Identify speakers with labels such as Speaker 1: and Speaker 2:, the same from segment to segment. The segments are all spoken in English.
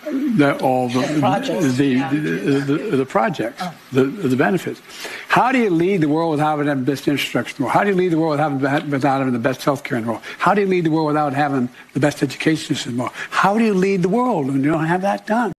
Speaker 1: all the projects, the benefits. How do you lead the world without having the best infrastructure in the world? How do you lead the world without having the best healthcare in the world? How do you lead the world without having the best education system in the world? How do you lead the world when you don't have that done?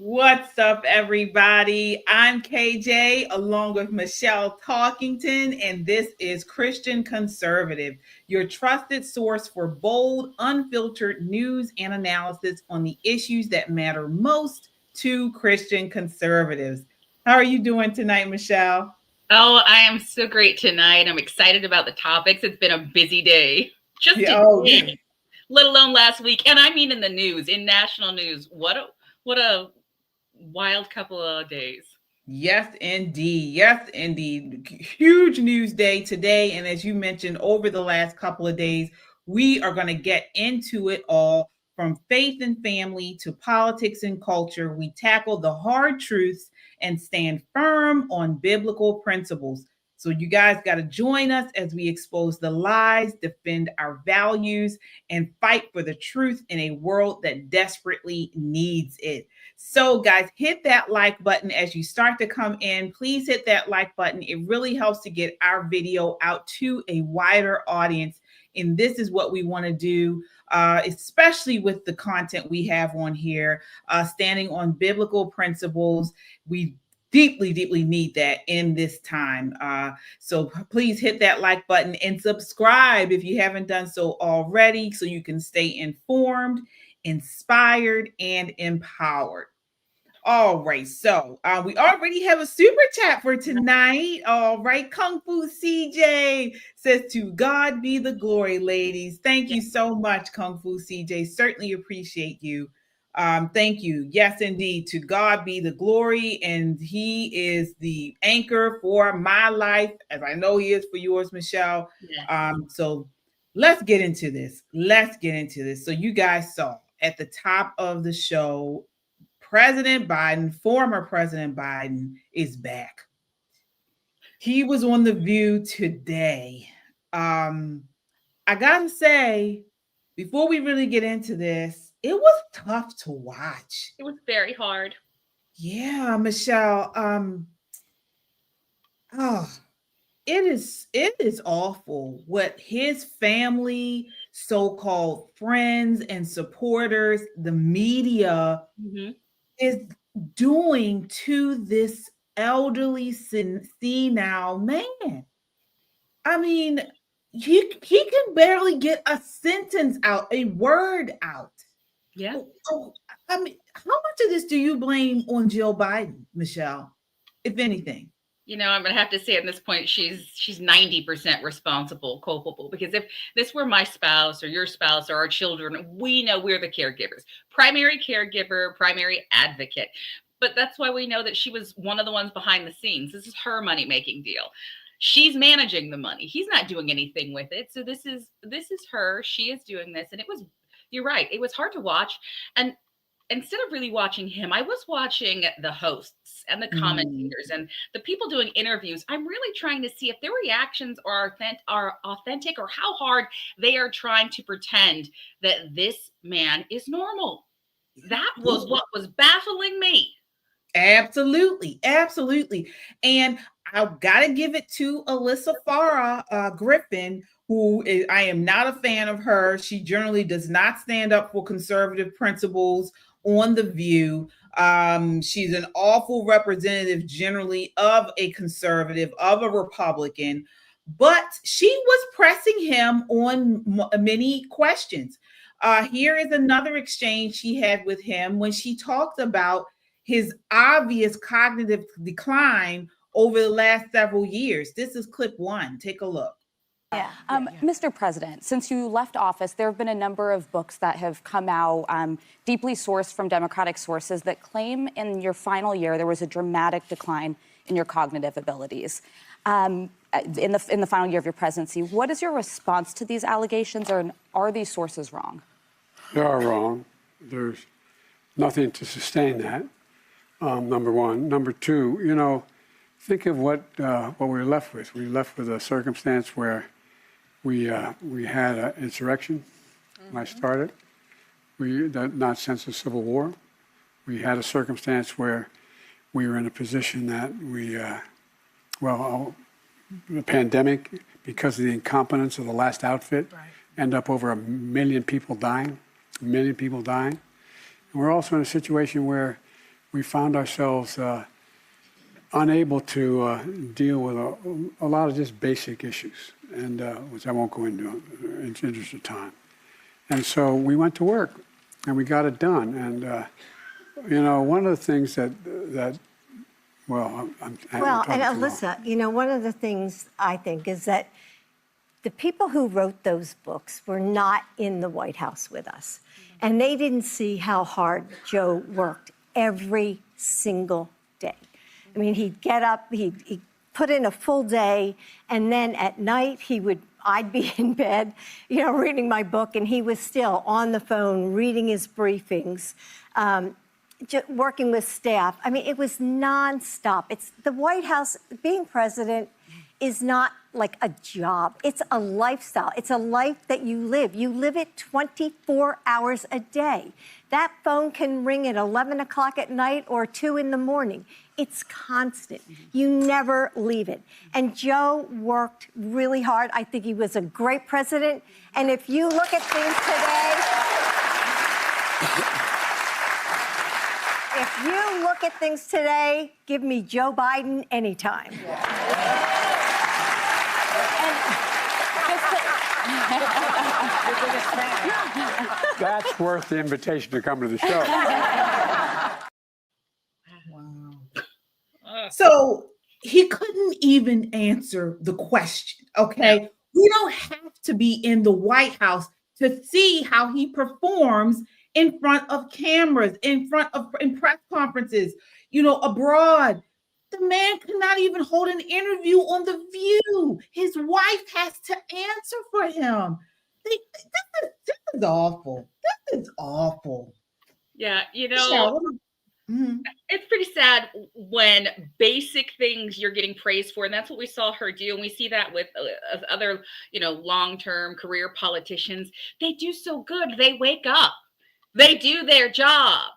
Speaker 2: What's up, everybody? I'm KJ along with Michelle Talkington, and this is Christian Conservative, your trusted source for bold, unfiltered news and analysis on the issues that matter most to Christian conservatives. How are you doing tonight, Michelle?
Speaker 3: Oh, I am so great tonight. I'm excited about the topics. It's been a busy day. Just today, let alone last week. And I mean in the news, in national news. What a wild couple of days.
Speaker 2: Yes, indeed. Yes, indeed. Huge news day today. And as you mentioned, over the last couple of days, we are going to get into it all, from faith and family to politics and culture. We tackle the hard truths and stand firm on biblical principles. So you guys got to join us as we expose the lies, defend our values, and fight for the truth in a world that desperately needs it. So guys, hit that like button as you start to come in. Please hit that like button. It really helps to get our video out to a wider audience. And this is what we want to do, especially with the content we have on here, standing on biblical principles. We deeply need that in this time. So please hit that like button and subscribe if you haven't done so already, so you can stay informed, inspired, and empowered. All right, so we already have a super chat for tonight. All right, Kung Fu CJ says, "To God be the glory, ladies." Thank you so much, Kung Fu CJ. Certainly appreciate you. Thank you. Yes, indeed. To God be the glory, and He is the anchor for my life, as I know He is for yours, Michelle.
Speaker 3: Yes.
Speaker 2: So let's get into this. So you guys saw at the top of the show, former President Biden is back. He was on The View today. I gotta say, before we really get into this, it was tough to watch.
Speaker 3: It was very hard.
Speaker 2: Yeah, Michelle. It is awful what his family, so-called friends and supporters, the media, is doing to this elderly, senile man. I mean, he can barely get a sentence out, a word out.
Speaker 3: Yeah.
Speaker 2: So, I mean, how much of this do you blame on Jill Biden, Michelle, if anything?
Speaker 3: You know, I'm going to have to say at this point, she's 90% responsible, culpable, because if this were my spouse or your spouse or our children, we know we're the caregivers, primary caregiver, primary advocate. But that's why we know that she was one of the ones behind the scenes. This is her money-making deal. She's managing the money. He's not doing anything with it. So this is her. She is doing this. And you're right. It was hard to watch. And instead of really watching him, I was watching the hosts and the commentators and the people doing interviews. I'm really trying to see if their reactions are authentic, or how hard they are trying to pretend that this man is normal. That was what was baffling me.
Speaker 2: Absolutely. And I've got to give it to Alyssa Far Griffin, who I am not a fan of her. She generally does not stand up for conservative principles on The View. She's an awful representative generally of a conservative, of a Republican, but she was pressing him on many questions. Here is another exchange she had with him when she talked about his obvious cognitive decline over the last several years. This is clip 1. Take a look.
Speaker 4: Mr. President, since you left office, there have been a number of books that have come out, deeply sourced from Democratic sources, that claim in your final year there was a dramatic decline in your cognitive abilities. In the final year of your presidency, what is your response to these allegations, or are these sources wrong?
Speaker 1: They are wrong. There's nothing to sustain that. Number one. Number two, think of what we were left with. We were left with a circumstance where we had an insurrection when I started. Not since the Civil War. We had a circumstance where we were in a position that the pandemic, because of the incompetence of the last outfit, end up over 1 million people dying. And we're also in a situation where we found ourselves unable to deal with a lot of just basic issues, and which I won't go into in the interest of time. And so we went to work, and we got it done. And one of the things and
Speaker 5: Alyssa, one of the things I think is that the people who wrote those books were not in the White House with us, and they didn't see how hard Joe worked every single day. I mean, he'd get up, he'd put in a full day, and then at night I'd be in bed, reading my book, and he was still on the phone, reading his briefings, working with staff. I mean, it was nonstop. It's the White House, being president is not like a job. It's a lifestyle. It's a life that you live. You live it 24 hours a day. That phone can ring at 11 o'clock at night or 2 in the morning. It's constant. You never leave it. And Joe worked really hard. I think he was a great president. And if you look at things today, give me Joe Biden anytime.
Speaker 1: That's worth the invitation to come to the show.
Speaker 2: Wow. So he couldn't even answer the question, okay? No. We don't have to be in the White House to see how he performs in front of cameras, in press conferences, abroad. The man cannot even hold an interview on The View. His wife has to answer for him. This is awful. This is awful.
Speaker 3: Yeah, It's pretty sad when basic things you're getting praised for, and that's what we saw her do, and we see that with other, long-term career politicians. They do so good. They wake up. They do their job.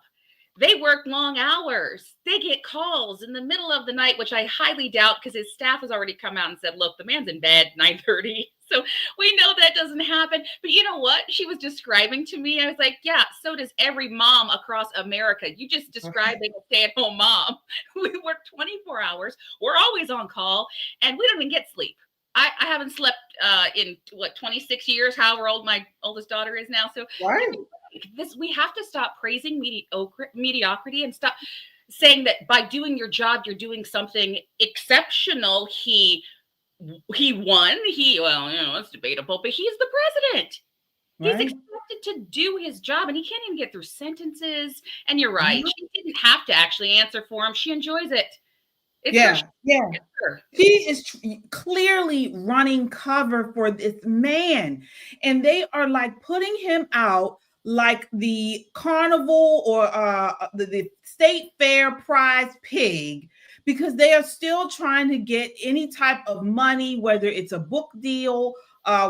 Speaker 3: They work long hours. They get calls in the middle of the night, which I highly doubt because his staff has already come out and said, look, the man's in bed 9:30. So we know that doesn't happen. But you know what? She was describing to me. I was like, yeah, so does every mom across America. You just described being a stay-at-home mom. We work 24 hours. We're always on call, and we don't even get sleep. I haven't slept in 26 years, however old my oldest daughter is now. So we have to stop praising mediocrity and stop saying that by doing your job, you're doing something exceptional. He won. It's debatable, but he's the president. Right. He's expected to do his job, and he can't even get through sentences. And you're right. She didn't have to actually answer for him. She enjoys it.
Speaker 2: Yeah. He is clearly running cover for this man, and they are like putting him out like the carnival or the state fair prize pig, because they are still trying to get any type of money, whether it's a book deal,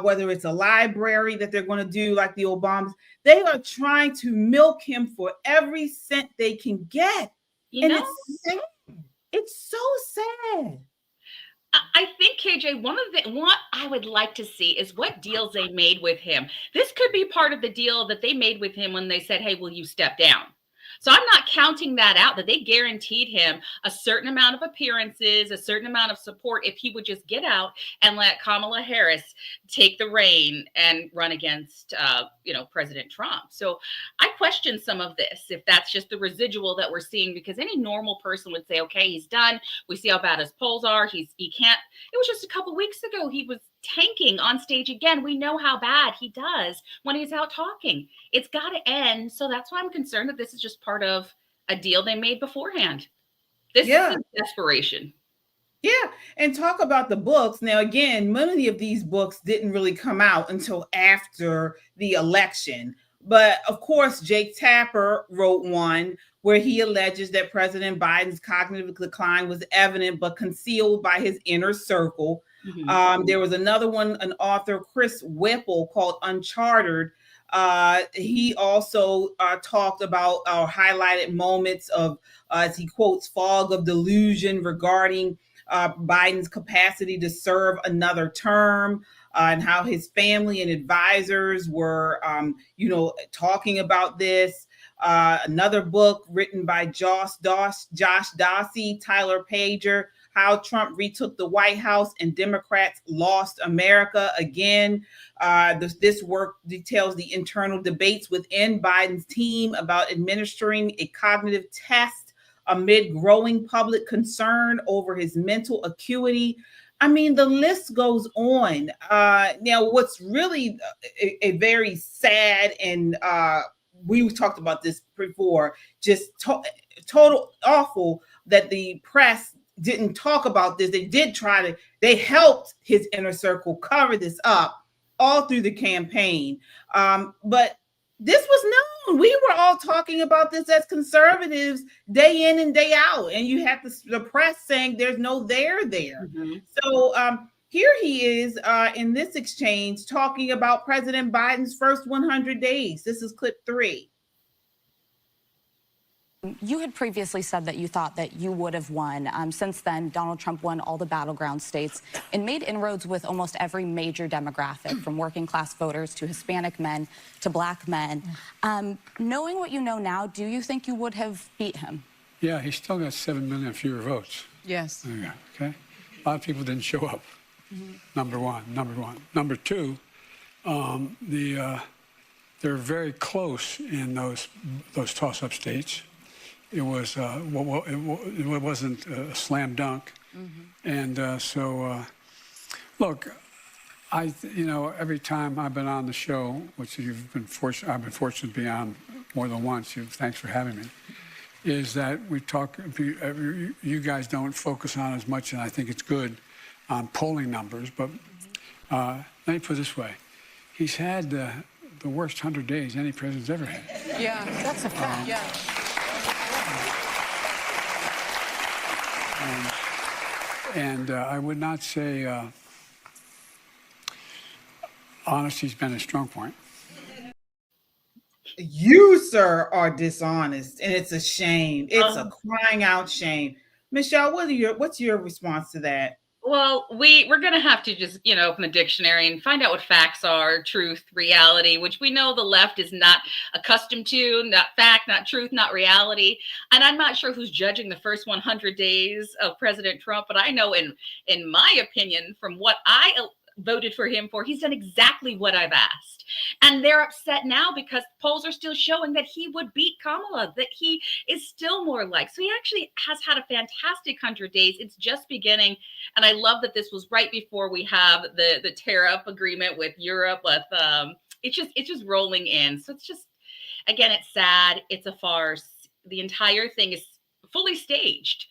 Speaker 2: whether it's a library that they're going to do like the Obamas. They are trying to milk him for every cent they can get. It's sad. It's so sad.
Speaker 3: I think, KJ, what I would like to see is what deals they made with him. This could be part of the deal that they made with him when they said, hey, will you step down? So I'm not counting that out, that they guaranteed him a certain amount of appearances, a certain amount of support if he would just get out and let Kamala Harris take the reign and run against, President Trump. So I question some of this, if that's just the residual that we're seeing, because any normal person would say, okay, he's done. We see how bad his polls are. He can't. It was just a couple weeks ago. He was tanking on stage again. We know how bad he does when he's out talking. It's got to end. So that's why I'm concerned that this is just part of a deal they made beforehand. This is desperation.
Speaker 2: Yeah. And talk about the books. Now, again, many of these books didn't really come out until after the election. But of course, Jake Tapper wrote one where he alleges that President Biden's cognitive decline was evident but concealed by his inner circle. There was another one, an author, Chris Whipple, called Uncharted. He also talked about highlighted moments of, as he quotes, fog of delusion regarding Biden's capacity to serve another term, and how his family and advisors were, talking about this. Another book written by Josh Dossie, Tyler Pager, How Trump Retook the White House and Democrats Lost America Again. This work details the internal debates within Biden's team about administering a cognitive test amid growing public concern over his mental acuity. I mean, the list goes on. Now, what's really a very sad, and we talked about this before, just total awful that the press didn't talk about this. They helped his inner circle cover this up all through the campaign. But this was known. We were all talking about this as conservatives day in and day out. And you have the press saying there's no there there. So here he is in this exchange talking about President Biden's first 100 days. This is clip 3.
Speaker 4: You had previously said that you thought that you would have won. Since then, Donald Trump won all the battleground states and made inroads with almost every major demographic, from working class voters to Hispanic men to black men. Knowing what you know now, do you think you would have beat him?
Speaker 1: Yeah, he still got 7 million fewer votes.
Speaker 6: Yes.
Speaker 1: There you go, okay? A lot of people didn't show up. Number one. Number two, they're very close in those toss-up states. It was it wasn't a slam dunk, and look, every time I've been on the show, which I've been fortunate to be on more than once. Thanks for having me. Is that we talk? You guys don't focus on as much, and I think it's good on polling numbers. But let me put it this way: he's had the worst 100 days any president's ever had.
Speaker 6: Yeah, that's a fact. Yeah.
Speaker 1: And I would not say honesty's been a strong point.
Speaker 2: You, sir, are dishonest, and it's a shame. It's a crying out shame. Michelle, what's your response to that?
Speaker 3: Well, we're going to have to just, open the dictionary and find out what facts are, truth, reality, which we know the left is not accustomed to, not fact, not truth, not reality. And I'm not sure who's judging the first 100 days of President Trump, but I know in my opinion, from what I voted for him for, he's done exactly what I've asked. And they're upset now because polls are still showing that he would beat Kamala, that he is still more liked. So he actually has had a fantastic 100 days. It's just beginning. And I love that this was right before we have the tariff agreement with Europe. With it's just rolling in. So it's just, again, it's sad. It's a farce. The entire thing is fully staged,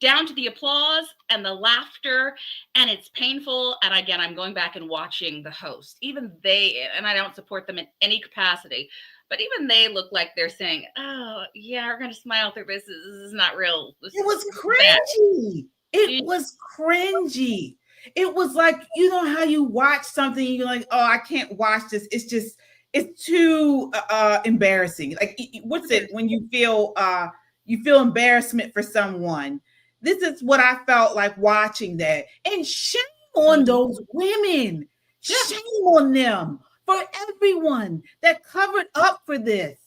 Speaker 3: down to the applause and the laughter, and it's painful. And again, I'm going back and watching the host. Even they, and I don't support them in any capacity, but even they look like they're saying, "Oh, yeah, we're going to smile through this. This is not real."
Speaker 2: It was cringy. It was cringy. It was like, how you watch something, you're like, "Oh, I can't watch this. It's too embarrassing." Like, what's it when you feel embarrassment for someone? This is what I felt like watching that. And shame on those women. Shame on them, for everyone that covered up for this,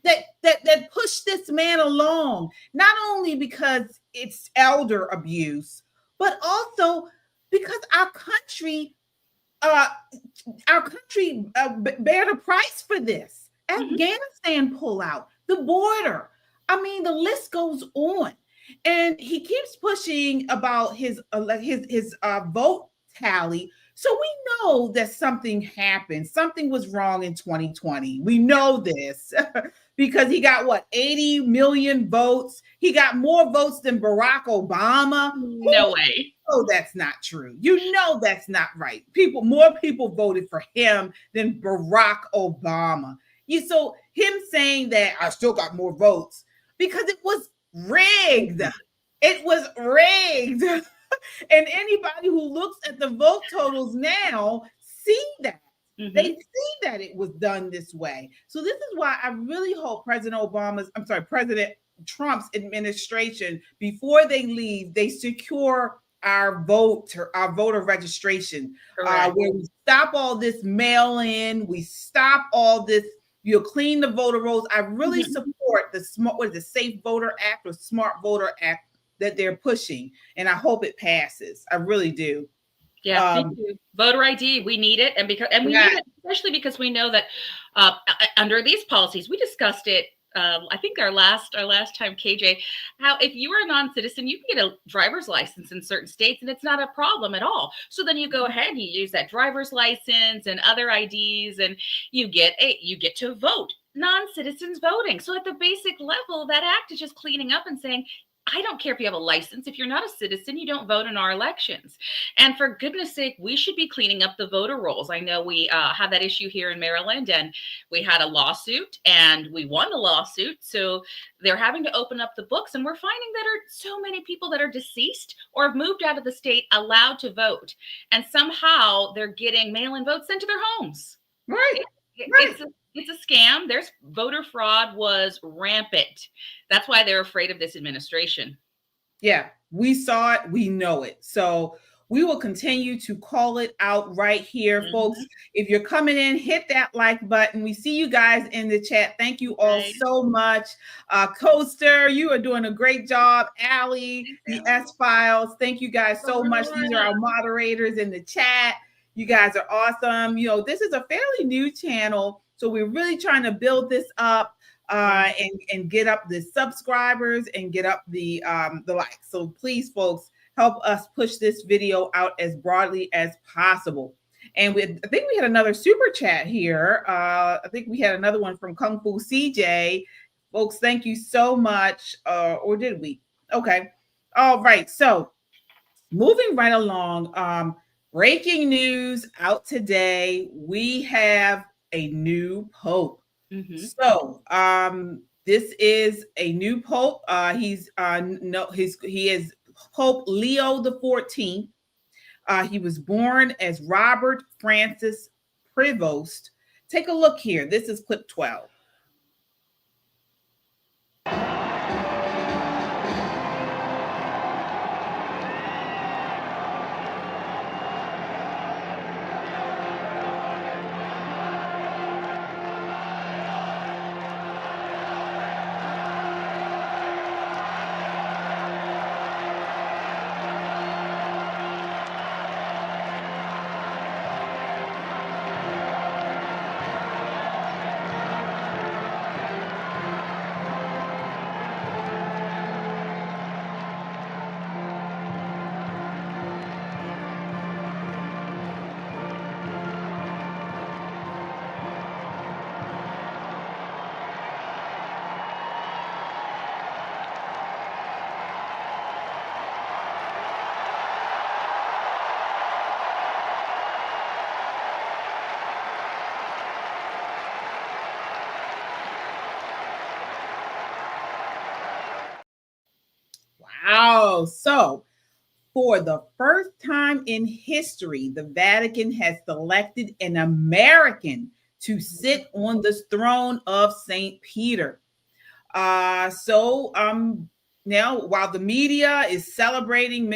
Speaker 2: that pushed this man along, not only because it's elder abuse, but also because our country bear the price for this. Afghanistan pullout, the border. I mean, the list goes on, and he keeps pushing about his vote tally. So we know that something happened. Something was wrong in 2020. We know this because he got 80 million votes. He got more votes than Barack Obama.
Speaker 3: No way.
Speaker 2: Oh, that's not true. That's not right. More people voted for him than Barack Obama. So him saying that I still got more votes. because it was rigged. It was rigged. And anybody who looks at the vote totals now see that. They see that it was done this way. So this is why I really hope President Trump's administration, before they leave, they secure our voter registration, where we stop all this mail-in, we stop all this, clean the voter rolls. I really support the Safe Voter Act or Smart Voter Act that they're pushing, and I hope it passes. I really do.
Speaker 3: Yeah, voter ID, we need it, and we need it especially because we know that under these policies, we discussed it. I think our last time, KJ, how if you are a non-citizen, you can get a driver's license in certain states, and it's not a problem at all. So then you go ahead and you use that driver's license and other IDs, and you get to vote. Non-citizens voting. So at the basic level, that act is just cleaning up and saying, I don't care if you have a license. If you're not a citizen, you don't vote in our elections. And for goodness sake, we should be cleaning up the voter rolls. I know we have that issue here in Maryland, and we had a lawsuit and we won the lawsuit. So they're having to open up the books, and we're finding that are so many people that are deceased or have moved out of the state allowed to vote. And somehow they're getting mail-in votes sent to their homes.
Speaker 2: Right.
Speaker 3: It's a scam. There's voter fraud was rampant. That's why they're afraid of this administration.
Speaker 2: Yeah, we saw it. We know it. So we will continue to call it out right here, folks. If you're coming in, hit that like button. We see you guys in the chat. Thank you all so much. Coaster, you are doing a great job. Allie, the S-Files. Thank you guys so much. These are our moderators in the chat. You guys are awesome. This is a fairly new channel. So we're really trying to build this up and get up the subscribers and get up the likes. So please, folks, help us push this video out as broadly as possible. And I think we had another super chat here. I think we had another one from Kung Fu CJ. Folks, thank you so much. Or did we? Okay. All right. So moving right along, breaking news out today. We have a new pope. So this is a new pope. He is Pope Leo XIV. He was born as Robert Francis Prevost. Take a look here. This is clip 12. Wow. So for the first time in history, the Vatican has selected an American to sit on the throne of St. Peter. Now, while the media is celebrating,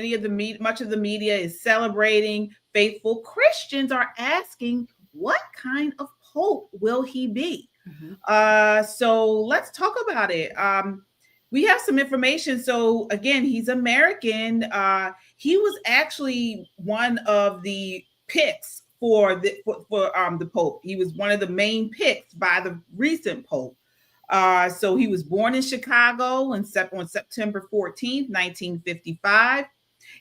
Speaker 2: much of the media is celebrating, faithful Christians are asking, what kind of pope will he be? So let's talk about it. We have some information. So again, he's American. He was actually one of the picks for the Pope. He was one of the main picks by the recent Pope. So he was born in Chicago on September 14th, 1955.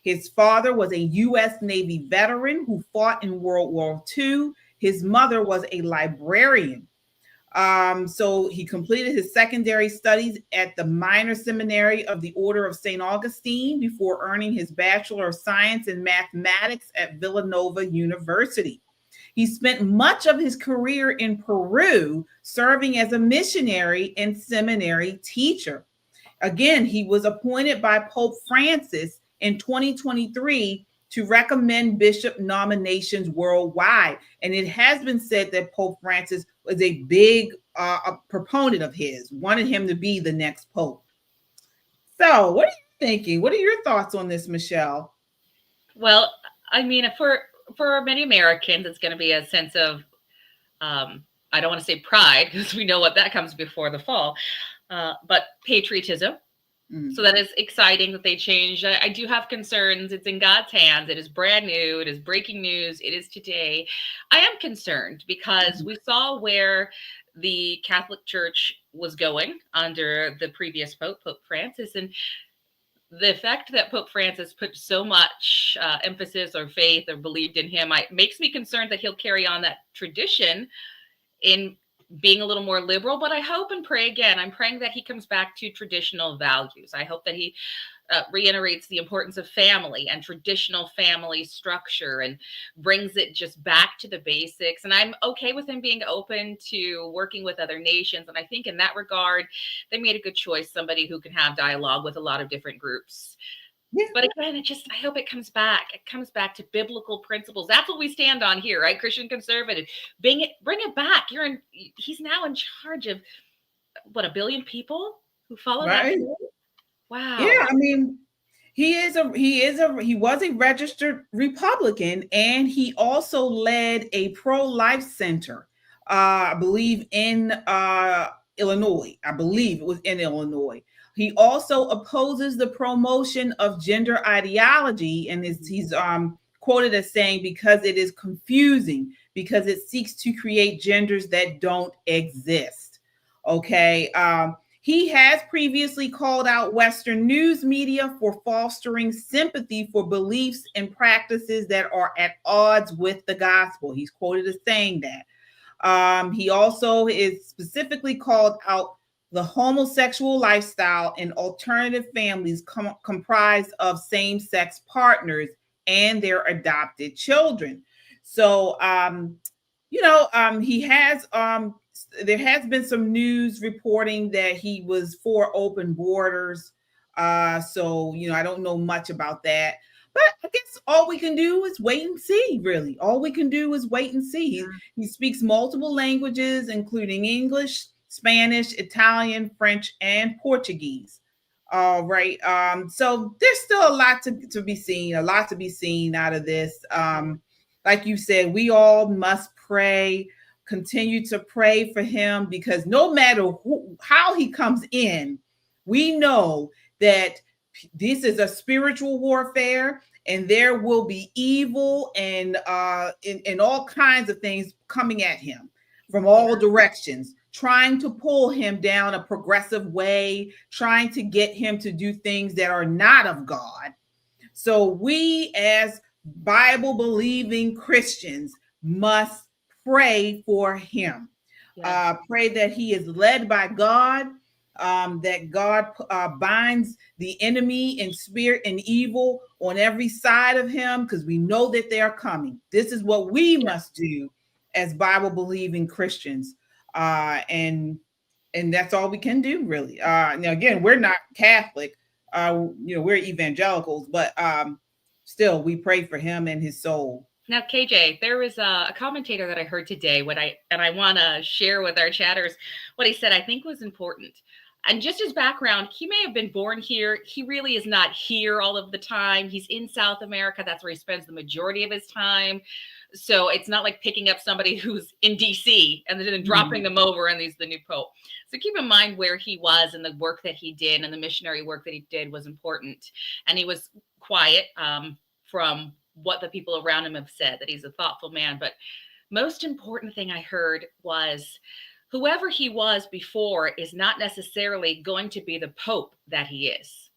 Speaker 2: His father was a U.S. Navy veteran who fought in World War II. His mother was a librarian. So he completed his secondary studies at the Minor Seminary of the Order of St. Augustine before earning his Bachelor of Science in Mathematics at Villanova University. He spent much of his career in Peru, serving as a missionary and seminary teacher. again, he was appointed by Pope Francis in 2023 to recommend bishop nominations worldwide. And it has been said that Pope Francis was a big proponent of his, wanted him to be the next pope. So what are you thinking? What are your thoughts on this, Michelle?
Speaker 3: Well, I mean, for many Americans, it's going to be a sense of, I don't want to say pride, because we know what that comes before the fall, but patriotism. So that is exciting that they changed. I do have concerns. It's in God's hands. It is brand new. It is breaking news. It is today. I am concerned because we saw where the Catholic Church was going under the previous Pope, Pope Francis, and the fact that Pope Francis put so much emphasis or faith or believed in him makes me concerned that he'll carry on that tradition in being a little more liberal. But I hope and pray again. I'm praying that he comes back to traditional values. I hope that he reiterates the importance of family and traditional family structure and brings it just back to the basics. And I'm okay with him being open to working with other nations. And I think in that regard, they made a good choice, somebody who can have dialogue with a lot of different groups. Yeah. But again, I hope it comes back. It comes back to biblical principles. That's what we stand on here, right? Christian conservative. Bring it back. He's now in charge of what, 1 billion people who follow that. Wow.
Speaker 2: Yeah, I mean, he was a registered Republican, and he also led a pro-life center, I believe in Illinois. I believe it was in Illinois. He also opposes the promotion of gender ideology, and he's quoted as saying, because it is confusing, because it seeks to create genders that don't exist. Okay. He has previously called out Western news media for fostering sympathy for beliefs and practices that are at odds with the gospel. He's quoted as saying that. He also is specifically called out the homosexual lifestyle and alternative families comprised of same-sex partners and their adopted children. So, he has, there has been some news reporting that he was for open borders. So, I don't know much about that. But I guess all we can do is wait and see, really. All we can do is wait and see. He speaks multiple languages, including English, Spanish, Italian, French, and Portuguese. All right. So there's still a lot to be seen, out of this. Like you said, we all must pray, continue to pray for him, because no matter how he comes in, we know that this is a spiritual warfare, and there will be evil and all kinds of things coming at him from all directions, trying to pull him down a progressive way, trying to get him to do things that are not of God. So we, as Bible-believing Christians, must pray for him. Pray that he is led by God, that God binds the enemy and spirit and evil on every side of him, because we know that they are coming. This is what we must do as Bible-believing Christians. And that's all we can do, really. Now, again, we're not Catholic, we're evangelicals, but still we pray for him and his soul.
Speaker 3: Now, KJ, there was a commentator that I heard today, I want to share with our chatters what he said I think was important. And just his background, he may have been born here. He really is not here all of the time. He's in South America. That's where he spends the majority of his time. So it's not like picking up somebody who's in DC and then dropping them over and he's the new pope. So keep in mind where he was, and the work that he did and the missionary work that he did was important. And he was quiet from what the people around him have said, that he's a thoughtful man. But most important thing I heard was, whoever he was before is not necessarily going to be the pope that he is.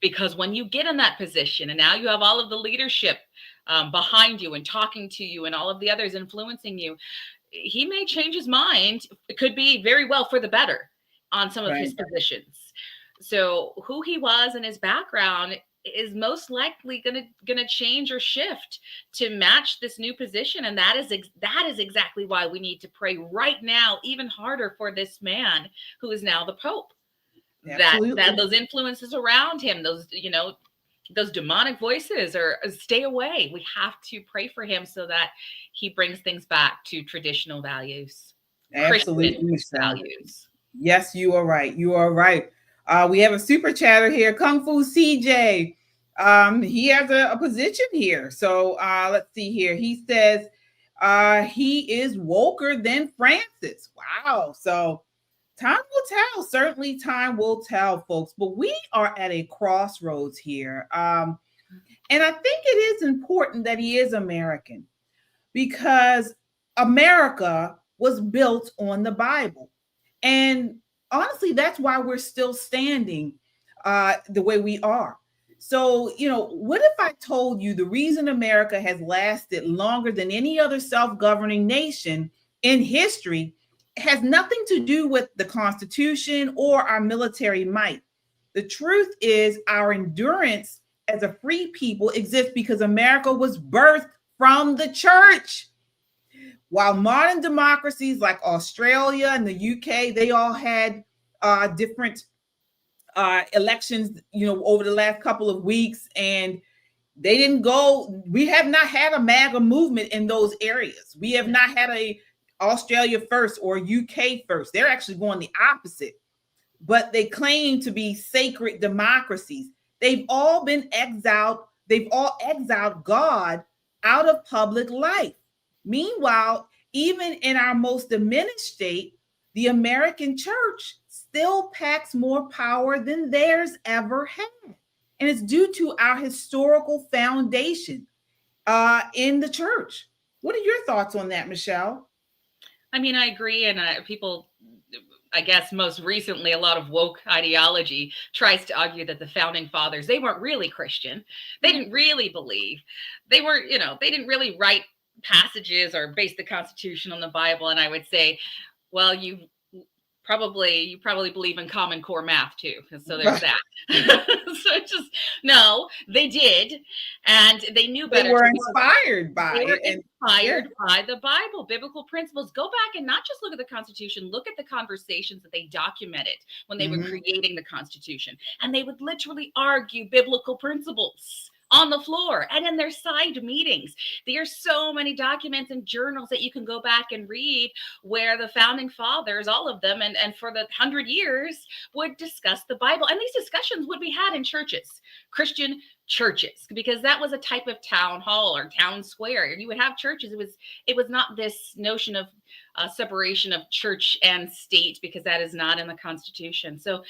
Speaker 3: Because when you get in that position and now you have all of the leadership behind you and talking to you and all of the others influencing you, he may change his mind. It could be very well for the better on some of his positions. So who he was and his background is most likely gonna change or shift to match this new position. And that is exactly why we need to pray right now, even harder, for this man who is now the Pope. that those influences around him, those, you know, those demonic voices, or stay away. We have to pray for him so that he brings things back to traditional values.
Speaker 2: Absolutely,
Speaker 3: Christian values.
Speaker 2: Yes, you are right. You are right. We have a super chatter here, Kung Fu CJ. He has a position here. So let's see here. He says he is woker than Francis. Wow. So time will tell. Certainly time will tell, folks. But we are at a crossroads here. And I think it is important that he is American, because America was built on the Bible. And honestly, that's why we're still standing the way we are. So, you know, what if I told you the reason America has lasted longer than any other self-governing nation in history has nothing to do with the Constitution or our military might? The truth is, our endurance as a free people exists because America was birthed from the church. While modern democracies like Australia and the UK, they all had different elections, you know, over the last couple of weeks, and they didn't go. We have not had a MAGA movement in those areas. We have not had a Australia first or UK first. They're actually going the opposite, but they claim to be sacred democracies. They've all been exiled. They've all exiled God out of public life. Meanwhile, even in our most diminished state, the American church still packs more power than theirs ever had. And it's due to our historical foundation in the church. What are your thoughts on that, Michelle?
Speaker 3: I mean, I agree. And people, I guess most recently, a lot of woke ideology tries to argue that the founding fathers, they weren't really Christian. They didn't really believe. They weren't, you know, they didn't really write passages or base the Constitution on the Bible. And I would say, well, you probably believe in Common Core math too. So there's that. So it's just, no, they did. And they knew better.
Speaker 2: They were inspired by
Speaker 3: it. They were inspired
Speaker 2: yeah.
Speaker 3: by the Bible, biblical principles. Go back and not just look at the Constitution, look at the conversations that they documented when they were creating the Constitution. And they would literally argue biblical principles on the floor and in their side meetings. There are so many documents and journals that you can go back and read where the founding fathers, all of them, and for the 100 years would discuss the Bible. And these discussions would be had in churches, Christian churches, because that was a type of town hall or town square. You would have churches. It was not this notion of separation of church and state, because that is not in the Constitution. So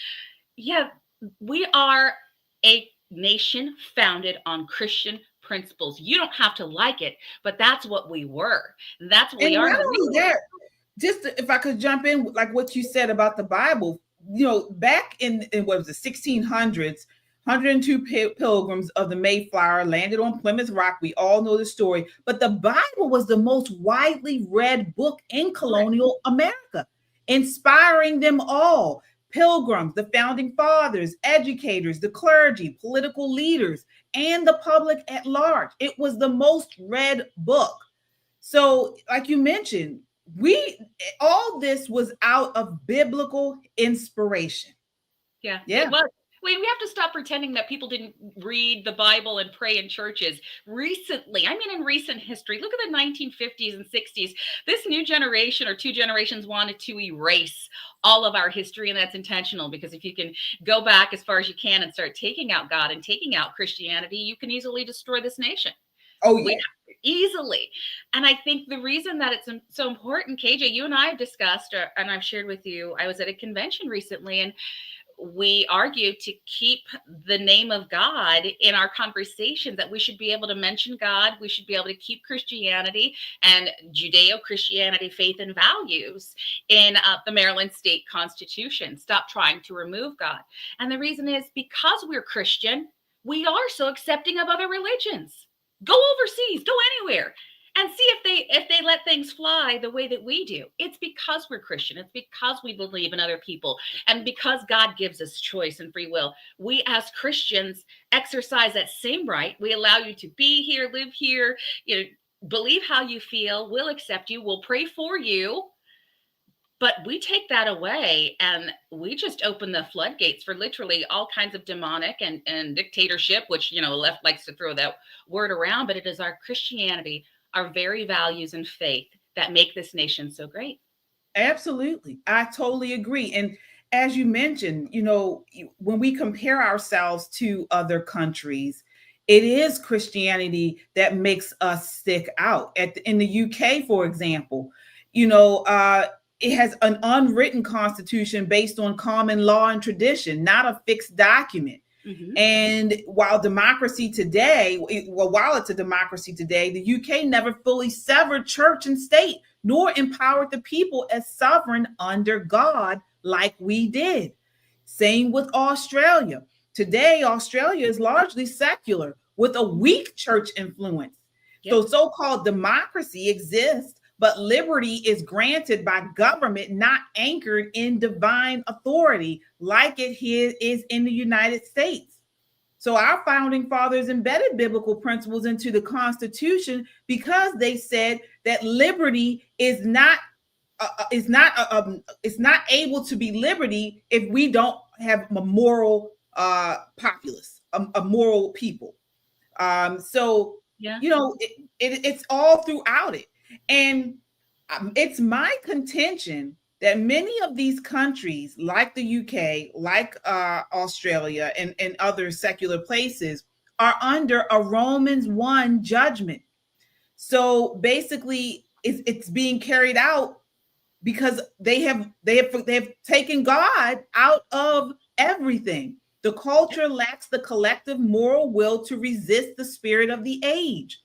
Speaker 3: yeah, we are a nation founded on Christian principles. You don't have to like it, but that's what we were. That's what we are.
Speaker 2: Not only that, just if I could jump in, like what you said about the Bible, you know, back in what was the 1600s, 102 pilgrims of the Mayflower landed on Plymouth Rock. We all know the story, but the Bible was the most widely read book in colonial America, inspiring them all. Pilgrims, the founding fathers, educators, the clergy, political leaders, and the public at large. It was the most read book. So, like you mentioned, all this was out of biblical inspiration.
Speaker 3: Yeah. It was. We have to stop pretending that people didn't read the Bible and pray in churches recently. I mean, in recent history, look at the 1950s and 60s. This new generation or two generations wanted to erase all of our history, and that's intentional, because if you can go back as far as you can and start taking out God and taking out Christianity, you can easily destroy this nation.
Speaker 2: Oh, yeah.
Speaker 3: Easily. And I think the reason that it's so important, KJ, you and I have discussed, and I've shared with you, I was at a convention recently, and we argued to keep the name of God in our conversations, that we should be able to mention God. We should be able to keep Christianity and Judeo-Christianity faith and values in the Maryland state constitution. Stop trying to remove God. And the reason is because we're Christian, we are so accepting of other religions. Go overseas, go anywhere, and see if they let things fly the way that we do. It's because we're Christian. It's because we believe in other people. And because God gives us choice and free will, we as Christians exercise that same right. We allow you to be here, live here, you know, believe how you feel. We'll accept you. We'll pray for you. But we take that away and we just open the floodgates for literally all kinds of demonic and dictatorship, which, you know, left likes to throw that word around, but it is our Christianity, our very values and faith that make this nation so great.
Speaker 2: Absolutely. I totally agree. And as you mentioned, you know, when we compare ourselves to other countries, it is Christianity that makes us stick out. In the UK, for example, you know, it has an unwritten constitution based on common law and tradition, not a fixed document.
Speaker 3: Mm-hmm.
Speaker 2: And while democracy today, while it's a democracy today, the UK never fully severed church and state, nor empowered the people as sovereign under God like we did. Same with Australia. Today, Australia is largely secular with a weak church influence.
Speaker 3: Yep.
Speaker 2: So so-called democracy exists, but liberty is granted by government, not anchored in divine authority like it is in the United States. So our founding fathers embedded biblical principles into the Constitution because they said that liberty is not able to be liberty if we don't have a moral populace, a moral people. So
Speaker 3: Yeah.
Speaker 2: you know, it's all throughout it. And it's my contention that many of these countries, like the UK, like Australia, and other secular places, are under a Romans 1 judgment. So basically, it's being carried out because they have taken God out of everything. The culture lacks the collective moral will to resist the spirit of the age.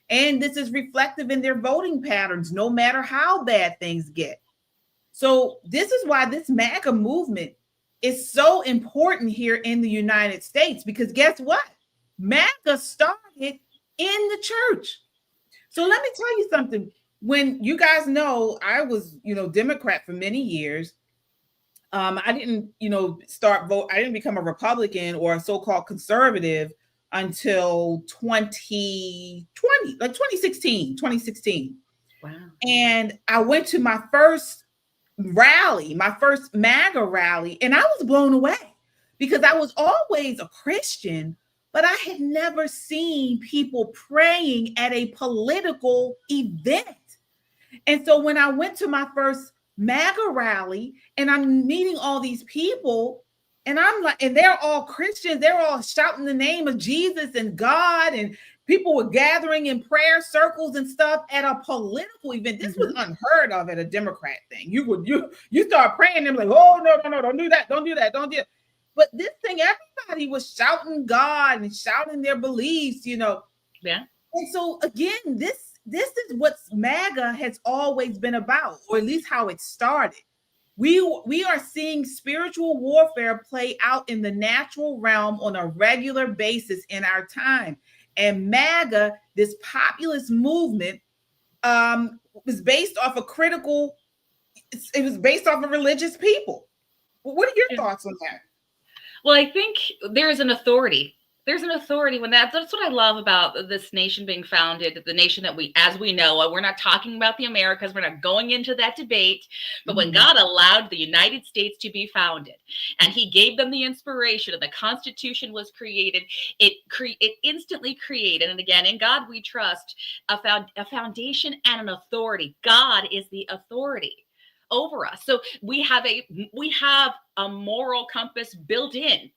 Speaker 2: And this is reflective in their voting patterns, no matter how bad things get. So this is why this MAGA movement is so important here in the United States, because guess what? MAGA started in the church. So let me tell you something. When you guys know, I was, Democrat for many years. I didn't, I didn't become a Republican or a so-called conservative until 2020, like 2016.
Speaker 3: Wow.
Speaker 2: And I went to my first rally, my first MAGA rally, and I was blown away because I was always a Christian, but I had never seen people praying at a political event. And so when I went to my first MAGA rally and I'm meeting all these people, and I'm like, and they're all Christians, they're all shouting the name of Jesus and God, and people were gathering in prayer circles and stuff at a political event. This was unheard of at a Democrat thing. You start praying, and like, oh no, don't do that, don't do that. But this thing, everybody was shouting God and shouting their beliefs,
Speaker 3: Yeah.
Speaker 2: And so again, this is what MAGA has always been about, or at least how it started. We are seeing spiritual warfare play out in the natural realm on a regular basis in our time. And MAGA, this populist movement, was based off it was based off of religious people. What are your thoughts on that?
Speaker 3: Well, I think there's an authority. There's an authority when that's what I love about this nation being founded, the nation that as we know, we're not talking about the Americas, we're not going into that debate, but when God allowed the United States to be founded and he gave them the inspiration and the Constitution was created, it instantly created, and again, in God we trust, a foundation and an authority. God is the authority over us. So we have a moral compass built in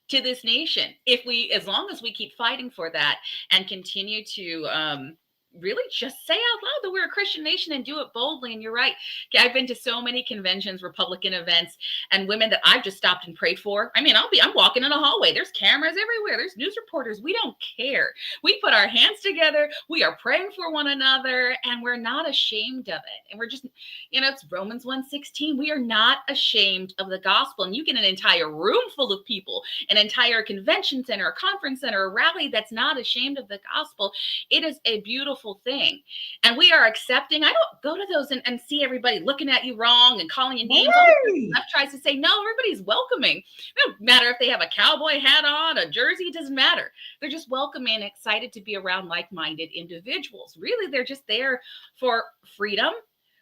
Speaker 3: to this nation, as long as we keep fighting for that and continue to really just say out loud that we're a Christian nation and do it boldly. And you're right. I've been to so many conventions, Republican events, and women that I've just stopped and prayed for. I mean, I'm walking in a hallway. There's cameras everywhere. There's news reporters. We don't care. We put our hands together. We are praying for one another, and we're not ashamed of it. And we're just, it's Romans 1:16. We are not ashamed of the gospel. And you get an entire room full of people, an entire convention center, a conference center, a rally that's not ashamed of the gospel. It is a beautiful thing. And we are accepting. I don't go to those and see everybody looking at you wrong and calling you names.
Speaker 2: Hey.
Speaker 3: Left tries to say, no, everybody's welcoming. It don't matter if they have a cowboy hat on, a jersey, it doesn't matter. They're just welcoming, excited to be around like-minded individuals. Really, they're just there for freedom,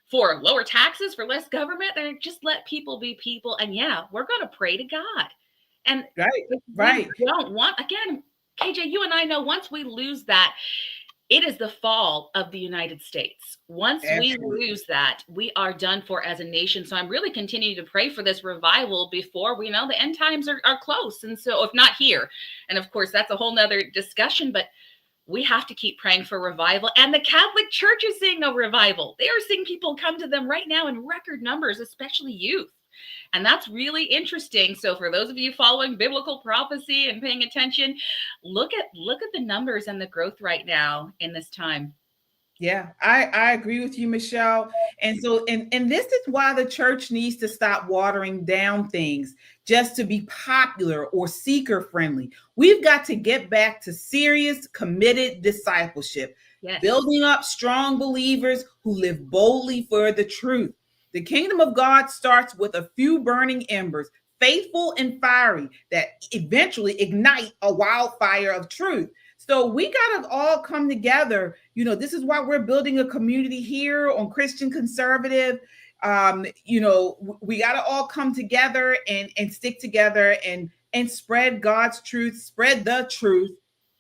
Speaker 3: for lower taxes, for less government, and just let people be people. And yeah, we're going to pray to God. And
Speaker 2: Right.
Speaker 3: we don't want, again, KJ, you and I know once we lose that, it is the fall of the United States. Once we lose that, we are done for as a nation. So I'm really continuing to pray for this revival before we know the end times are close. And so if not here, and of course, that's a whole nother discussion, but we have to keep praying for revival. And the Catholic Church is seeing a revival. They are seeing people come to them right now in record numbers, especially youth. And that's really interesting. So for those of you following biblical prophecy and paying attention, look at the numbers and the growth right now in this time.
Speaker 2: Yeah, I agree with you, Michelle. And so, and this is why the church needs to stop watering down things just to be popular or seeker friendly. We've got to get back to serious, committed discipleship, building up strong believers who live boldly for the truth. The kingdom of God starts with a few burning embers, faithful and fiery, that eventually ignite a wildfire of truth. So we got to all come together. You know, this is why we're building a community here on Christian Conservative. You know, we got to all come together and stick together and spread God's truth, spread the truth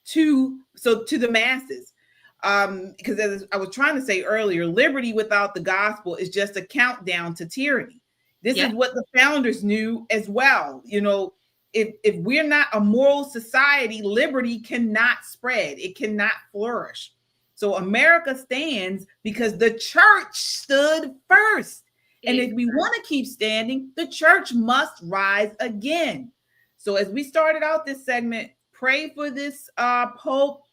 Speaker 2: to the masses. Because as I was trying to say earlier, liberty without the gospel is just a countdown to tyranny. This is what the founders knew as well. You know, if we're not a moral society, liberty cannot spread. It cannot flourish. So America stands because the church stood first. And if we want to keep standing, the church must rise again. So as we started out this segment, pray for this Pope.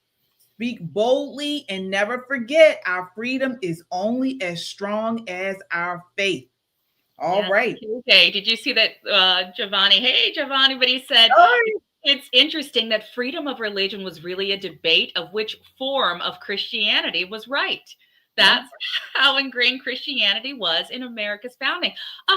Speaker 2: Speak boldly and never forget our freedom is only as strong as our faith. All right.
Speaker 3: Okay. Did you see that, Giovanni? Hey, Giovanni, but he said, it's interesting that freedom of religion was really a debate of which form of Christianity was right. That's how ingrained Christianity was in America's founding, 100%.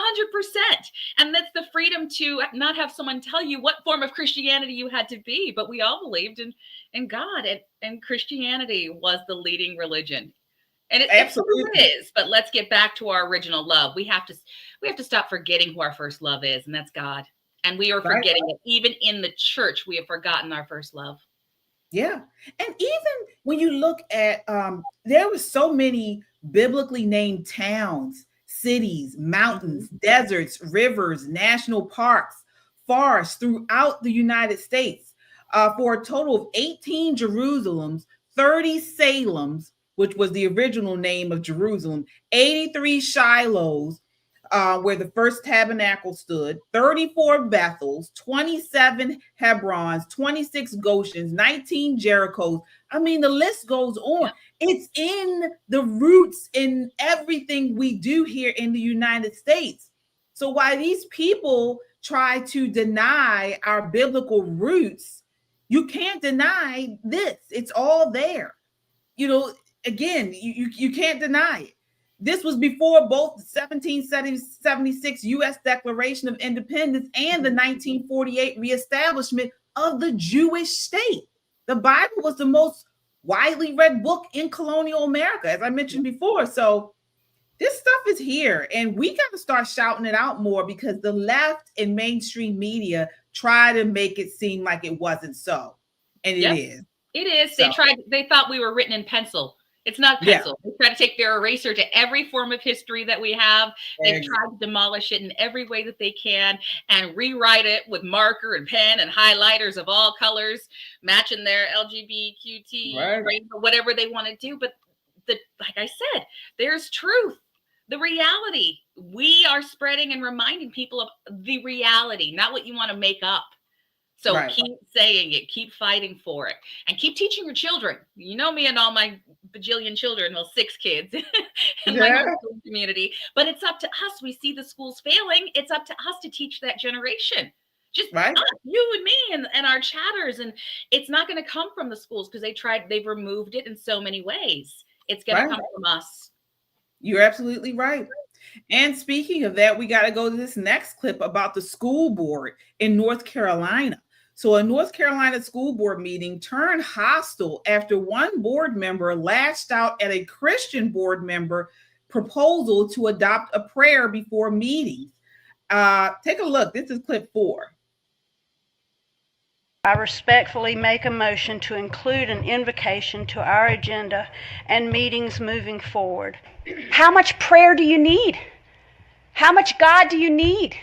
Speaker 3: And that's the freedom to not have someone tell you what form of Christianity you had to be, but we all believed in God, and Christianity was the leading religion. And it absolutely is. But let's get back to our original love. We have to stop forgetting who our first love is, and that's God. And we are forgetting it. Even in the church, we have forgotten our first love.
Speaker 2: Yeah. And even when you look at, there were so many biblically named towns, cities, mountains, deserts, rivers, national parks, forests throughout the United States, for a total of 18 Jerusalems, 30 Salems, which was the original name of Jerusalem, 83 Shilohs, where the first tabernacle stood, 34 Bethels, 27 Hebrons, 26 Goshens, 19 Jerichos. I mean, the list goes on. Yeah. It's in the roots in everything we do here in the United States. So while these people try to deny our biblical roots, you can't deny this. It's all there. You know, again, you can't deny it. This was before both the 1776 U.S. Declaration of Independence and the 1948 reestablishment of the Jewish state. The Bible was the most widely read book in colonial America, as I mentioned before. So this stuff is here, and we got to start shouting it out more because the left and mainstream media try to make it seem like it wasn't so. And it is.
Speaker 3: It is. So. They thought we were written in pencil. It's not pencil. They try to take their eraser to every form of history that we have. They've tried to demolish it in every way that they can and rewrite it with marker and pen and highlighters of all colors, matching their LGBTQT, whatever they want to do. But like I said, there's truth. The reality. We are spreading and reminding people of the reality, not what you want to make up. So keep saying it, keep fighting for it, and keep teaching your children. You know me and all my bajillion children, well, 6 kids in my school community. But it's up to us. We see the schools failing. It's up to us to teach that generation. Just us, you and me and our chatters. And it's not going to come from the schools because they've removed it in so many ways. It's going to come from us.
Speaker 2: You're absolutely right. And speaking of that, we got to go to this next clip about the school board in North Carolina. So a North Carolina school board meeting turned hostile after one board member lashed out at a Christian board member proposal to adopt a prayer before meetings. Take a look. This is clip 4.
Speaker 6: I respectfully make a motion to include an invocation to our agenda and meetings moving forward.
Speaker 7: How much prayer do you need? How much God do you need?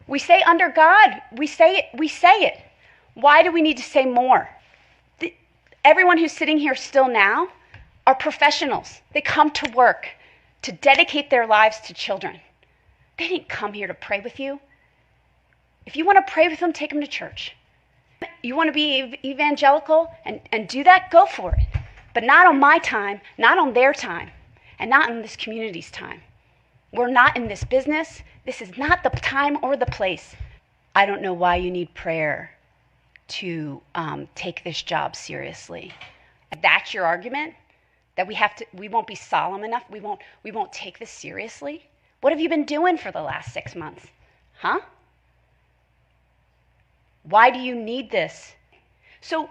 Speaker 7: We say under God, we say it. Why do we need to say more? Everyone who's sitting here still now are professionals. They come to work to dedicate their lives to children. They didn't come here to pray with you. If you want to pray with them, take them to church. You want to be evangelical and do that, go for it. But not on my time, not on their time, and not in this community's time. We're not in this business. This is not the time or the place. I don't know why you need prayer to take this job seriously. If that's your argument, that we won't be solemn enough, we won't take this seriously. What have you been doing for the last 6 months? Huh? Why do you need this? So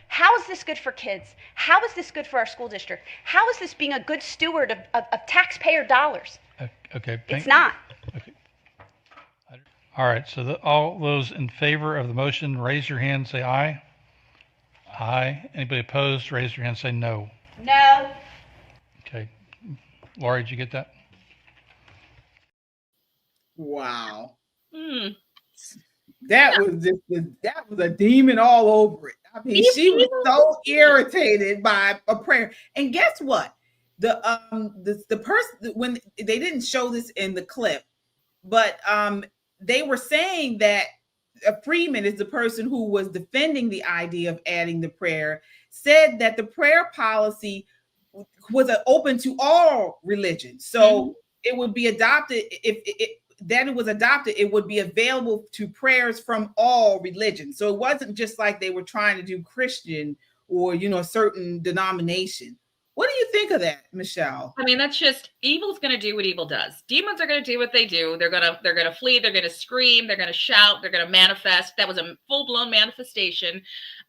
Speaker 7: how is this good for kids? How is this good for our school district? How is this being a good steward of taxpayer dollars?
Speaker 8: Okay.
Speaker 7: It's not.
Speaker 8: Okay. All right. So all those in favor of the motion, raise your hand, say aye. Aye. Anybody opposed, raise your hand, say no.
Speaker 7: No.
Speaker 8: Okay. Lori, did you get that?
Speaker 2: Wow. That was a demon all over it. I mean, she was so irritated by a prayer. And guess what? The person, when they didn't show this in the clip, but they were saying that Freeman is the person who was defending the idea of adding the prayer, said that the prayer policy was open to all religions. So it would be adopted it was adopted, it would be available to prayers from all religions. So it wasn't just like they were trying to do Christian or, a certain denomination. What do you think of that, Michelle?
Speaker 3: I mean, that's just evil's going to do what evil does. Demons are going to do what they do. They're going to flee. They're going to scream. They're going to shout. They're going to manifest. That was a full-blown manifestation.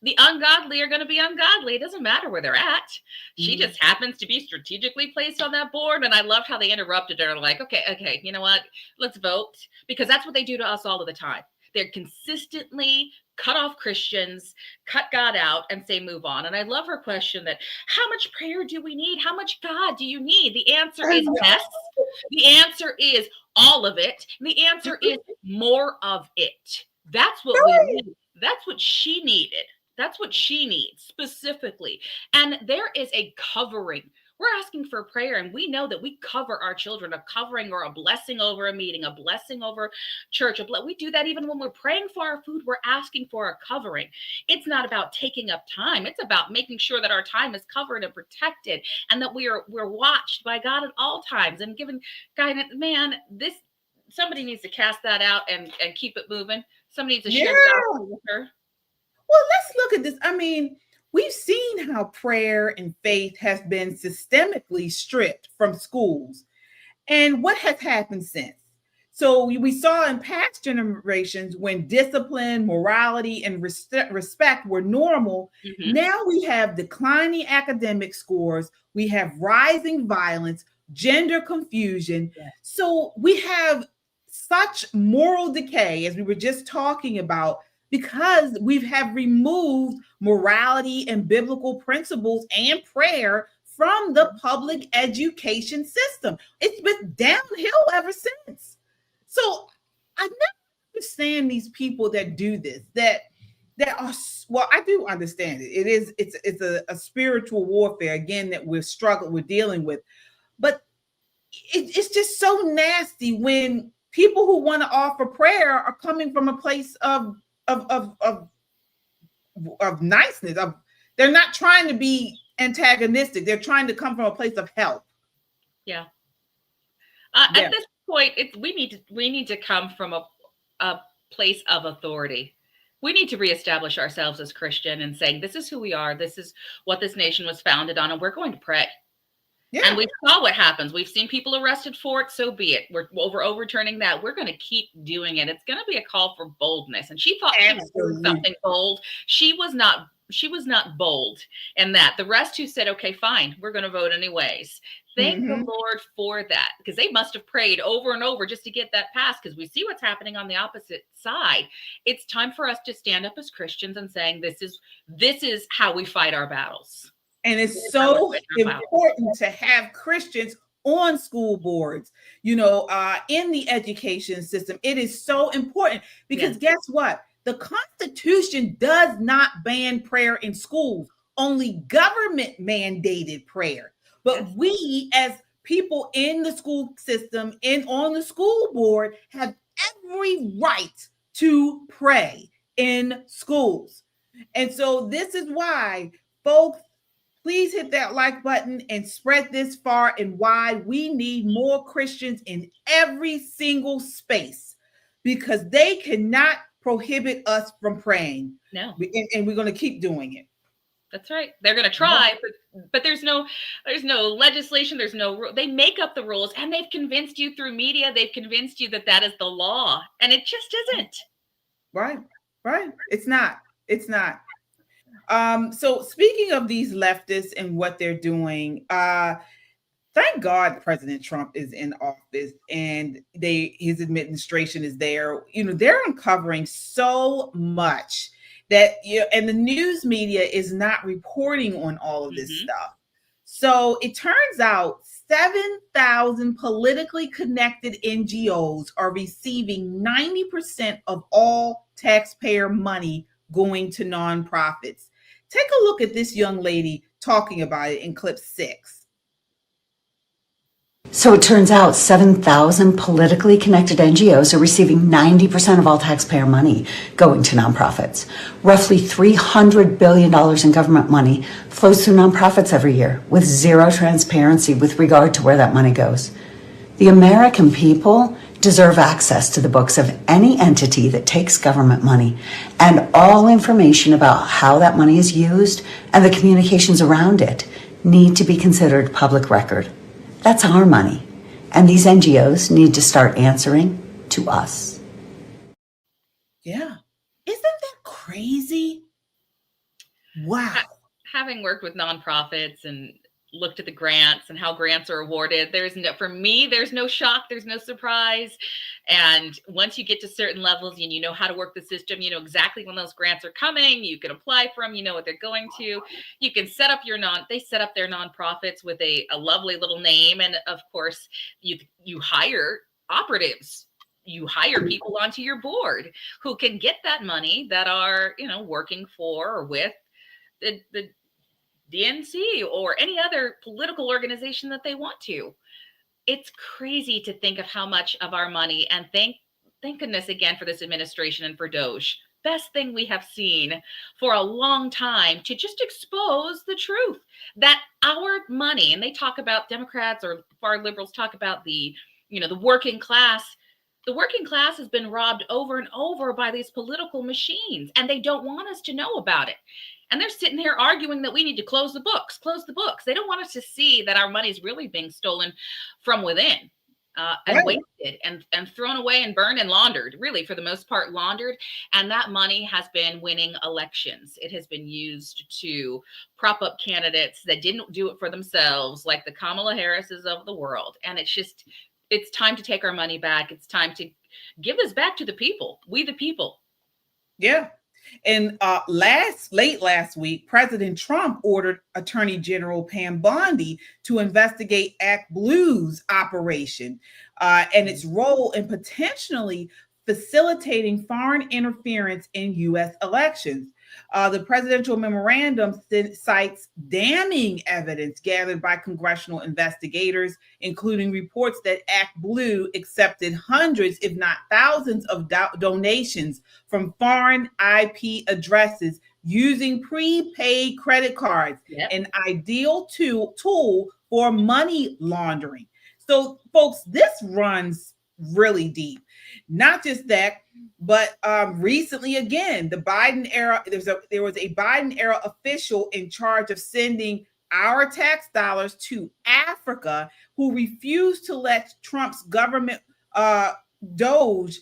Speaker 3: The ungodly are going to be ungodly. It doesn't matter where they're at. She just happens to be strategically placed on that board. And I loved how they interrupted her. Like, okay, you know what? Let's vote. Because that's what they do to us all of the time. They're consistently cut off Christians, cut God out, and say move on. And I love her question that how much prayer do we need? How much God do you need? The answer is yes. The answer is all of it. The answer is more of it. That's what we need. That's what she needed. That's what she needs specifically. And there is a covering. We're asking for prayer, and we know that we cover our children, a covering or a blessing over a meeting, a blessing over church. We do that even when we're praying for our food. We're asking for a covering. It's not about taking up time. It's about making sure that our time is covered and protected, and that we're watched by God at all times and given guidance. Man, somebody needs to cast that out and keep it moving. Somebody needs to share that with her.
Speaker 2: Well, let's look at this. I mean, we've seen how prayer and faith has been systemically stripped from schools. And what has happened since? So we saw in past generations when discipline, morality, and respect were normal. Now we have declining academic scores. We have rising violence, gender confusion. So we have such moral decay, as we were just talking about, because we have removed morality and biblical principles and prayer from the public education system. It's been downhill ever since. So I never understand these people that do this, that are, well, I do understand it. It's a spiritual warfare, again, that we're dealing with. But it's just so nasty when people who want to offer prayer are coming from a place of niceness. They're not trying to be antagonistic. They're trying to come from a place of help.
Speaker 3: Yeah. At this point, we need to come from a place of authority. We need to reestablish ourselves as Christian and saying, this is who we are. This is what this nation was founded on, and we're going to pray. Yeah. And we saw what happens. We've seen people arrested for it. So be it. We're overturning that. We're going to keep doing it. It's going to be a call for boldness. And she thought she was doing something bold. She was not not bold in that. The rest who said, okay, fine, we're going to vote anyways. Thank the Lord for that, because they must have prayed over and over just to get that passed, because we see what's happening on the opposite side. It's time for us to stand up as Christians and saying, this is how we fight our battles.
Speaker 2: And it's so important to have Christians on school boards, in the education system. It is so important because guess what? The Constitution does not ban prayer in schools, only government mandated prayer. But we, as people in the school system and on the school board, have every right to pray in schools. And so this is why, folks, please hit that like button and spread this far and wide. We need more Christians in every single space because they cannot prohibit us from praying.
Speaker 3: No.
Speaker 2: And we're going to keep doing it.
Speaker 3: That's right. They're going to try, but there's no legislation. They make up the rules, and they've convinced you through media. They've convinced you that is the law, and it just isn't.
Speaker 2: Right. It's not. So speaking of these leftists and what they're doing, thank God President Trump is in office and his administration is there. They're uncovering so much that and the news media is not reporting on all of this stuff. So it turns out 7,000 politically connected NGOs are receiving 90% of all taxpayer money going to nonprofits. Take a look at this young lady talking about it in clip 6.
Speaker 9: So it turns out 7,000 politically connected NGOs are receiving 90% of all taxpayer money going to nonprofits. Roughly $300 billion in government money flows through nonprofits every year with zero transparency with regard to where that money goes. The American people deserve access to the books of any entity that takes government money, and all information about how that money is used and the communications around it need to be considered public record. That's our money, and these NGOs need to start answering to us.
Speaker 2: Yeah. Isn't that crazy? Wow.
Speaker 3: Having worked with nonprofits and looked at the grants and how grants are awarded, for me, there's no shock, there's no surprise. And once you get to certain levels and you know how to work the system, you know exactly when those grants are coming, you can apply for them, you know what they're going to. You can set up they set up their nonprofits with a lovely little name. And of course, you hire operatives. You hire people onto your board who can get that money that are, working for or with the DNC or any other political organization that they want to. It's crazy to think of how much of our money, and thank goodness again for this administration and for DOJ, best thing we have seen for a long time to just expose the truth that our money, and they talk about Democrats or far liberals talk about the working class. The working class has been robbed over and over by these political machines, and they don't want us to know about it. And they're sitting here arguing that we need to close the books. They don't want us to see that our money is really being stolen from within and wasted and thrown away and burned and laundered, really, for the most part, laundered. And that money has been winning elections. It has been used to prop up candidates that didn't do it for themselves, like the Kamala Harrises of the world. And it's time to take our money back. It's time to give this back to the people, we the people.
Speaker 2: Yeah. And late last week, President Trump ordered Attorney General Pam Bondi to investigate ACTBLUE's operation and its role in potentially facilitating foreign interference in U.S. elections. The presidential memorandum cites damning evidence gathered by congressional investigators, including reports that ACTBLUE accepted hundreds, if not thousands, of donations from foreign IP addresses using prepaid credit cards, an ideal tool for money laundering. So, folks, this runs really deep. Not just that, but recently, again, the Biden era, there was a Biden era official in charge of sending our tax dollars to Africa who refused to let Trump's government Doge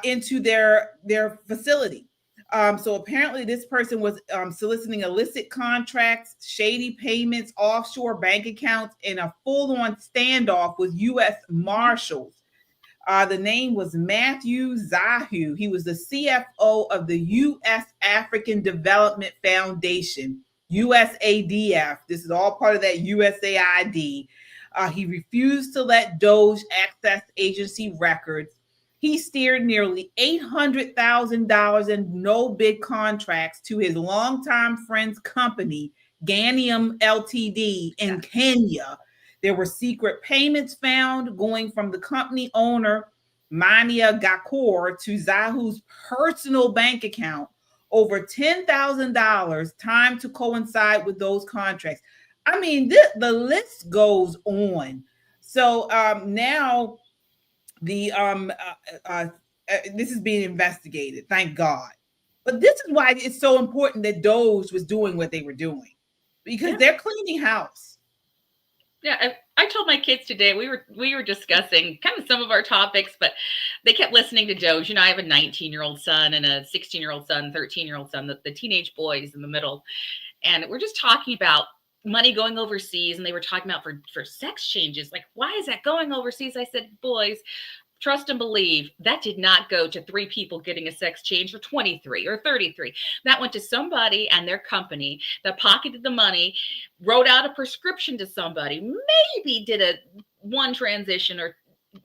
Speaker 2: into their facility. So apparently this person was soliciting illicit contracts, shady payments, offshore bank accounts, and a full-on standoff with U.S. Marshals. The name was Matthew Zahu. He was the CFO of the U.S. African Development Foundation, USADF. This is all part of that USAID. He refused to let Doge access agency records. He steered nearly $800,000 in no-bid contracts to his longtime friend's company, Ganium Ltd. in Kenya. There were secret payments found going from the company owner, Mania Gakor, to Zahu's personal bank account, over $10,000, timed to coincide with those contracts. I mean, the list goes on. So now the this is being investigated, thank God. But this is why it's so important that Doge was doing what they were doing, because they're cleaning house.
Speaker 3: Yeah, I told my kids today, we were discussing kind of some of our topics, but they kept listening to Doge. You know, I have a 19-year-old son and a 16-year-old son, 13-year-old son, the teenage boys in the middle. And we're just talking about money going overseas, and they were talking about for sex changes. Like, why is that going overseas? I said, boys, trust and believe that did not go to 3 people getting a sex change for 23 or 33. That went to somebody and their company that pocketed the money, wrote out a prescription to somebody, maybe did one transition or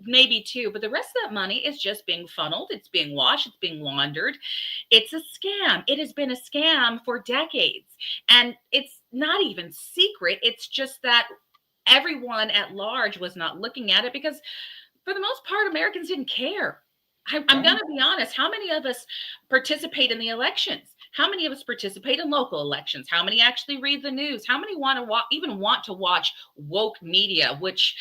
Speaker 3: maybe 2, but the rest of that money is just being funneled. It's being washed. It's being laundered. It's a scam. It has been a scam for decades. And it's not even secret. It's just that everyone at large was not looking at it because for the most part, Americans didn't care. I'm going to be honest. How many of us participate in the elections? How many of us participate in local elections? How many actually read the news? How many even want to watch woke media, which